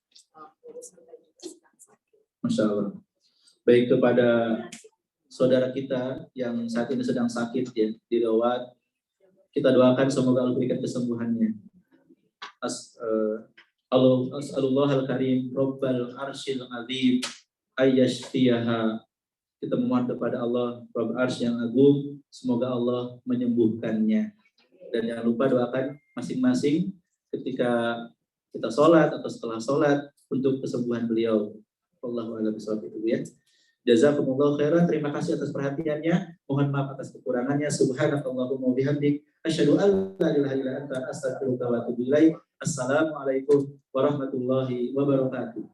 urus kita juga sedang sakit. Masya Allah. Baik kepada saudara kita yang saat ini sedang sakit ya dirawat, kita doakan semoga Allah berikan kesembuhannya. As'alullah al-karim Rabbal arsyil azim ayyashfiyaha. Kita memohon kepada Allah Rabb arsy yang agung, semoga Allah menyembuhkannya. Dan jangan lupa doakan masing-masing ketika kita sholat atau setelah sholat untuk kesembuhan beliau. Wallahu a'lam bishawab itu ya. Jazakumullah khairan. Terima kasih atas perhatiannya. Mohon maaf atas kekurangannya. Subhanakallahumma wa bihamdik asyhadu an la ilaha illa anta astaghfiruka wa atubu ilaik. Assalamualaikum warahmatullahi wabarakatuh.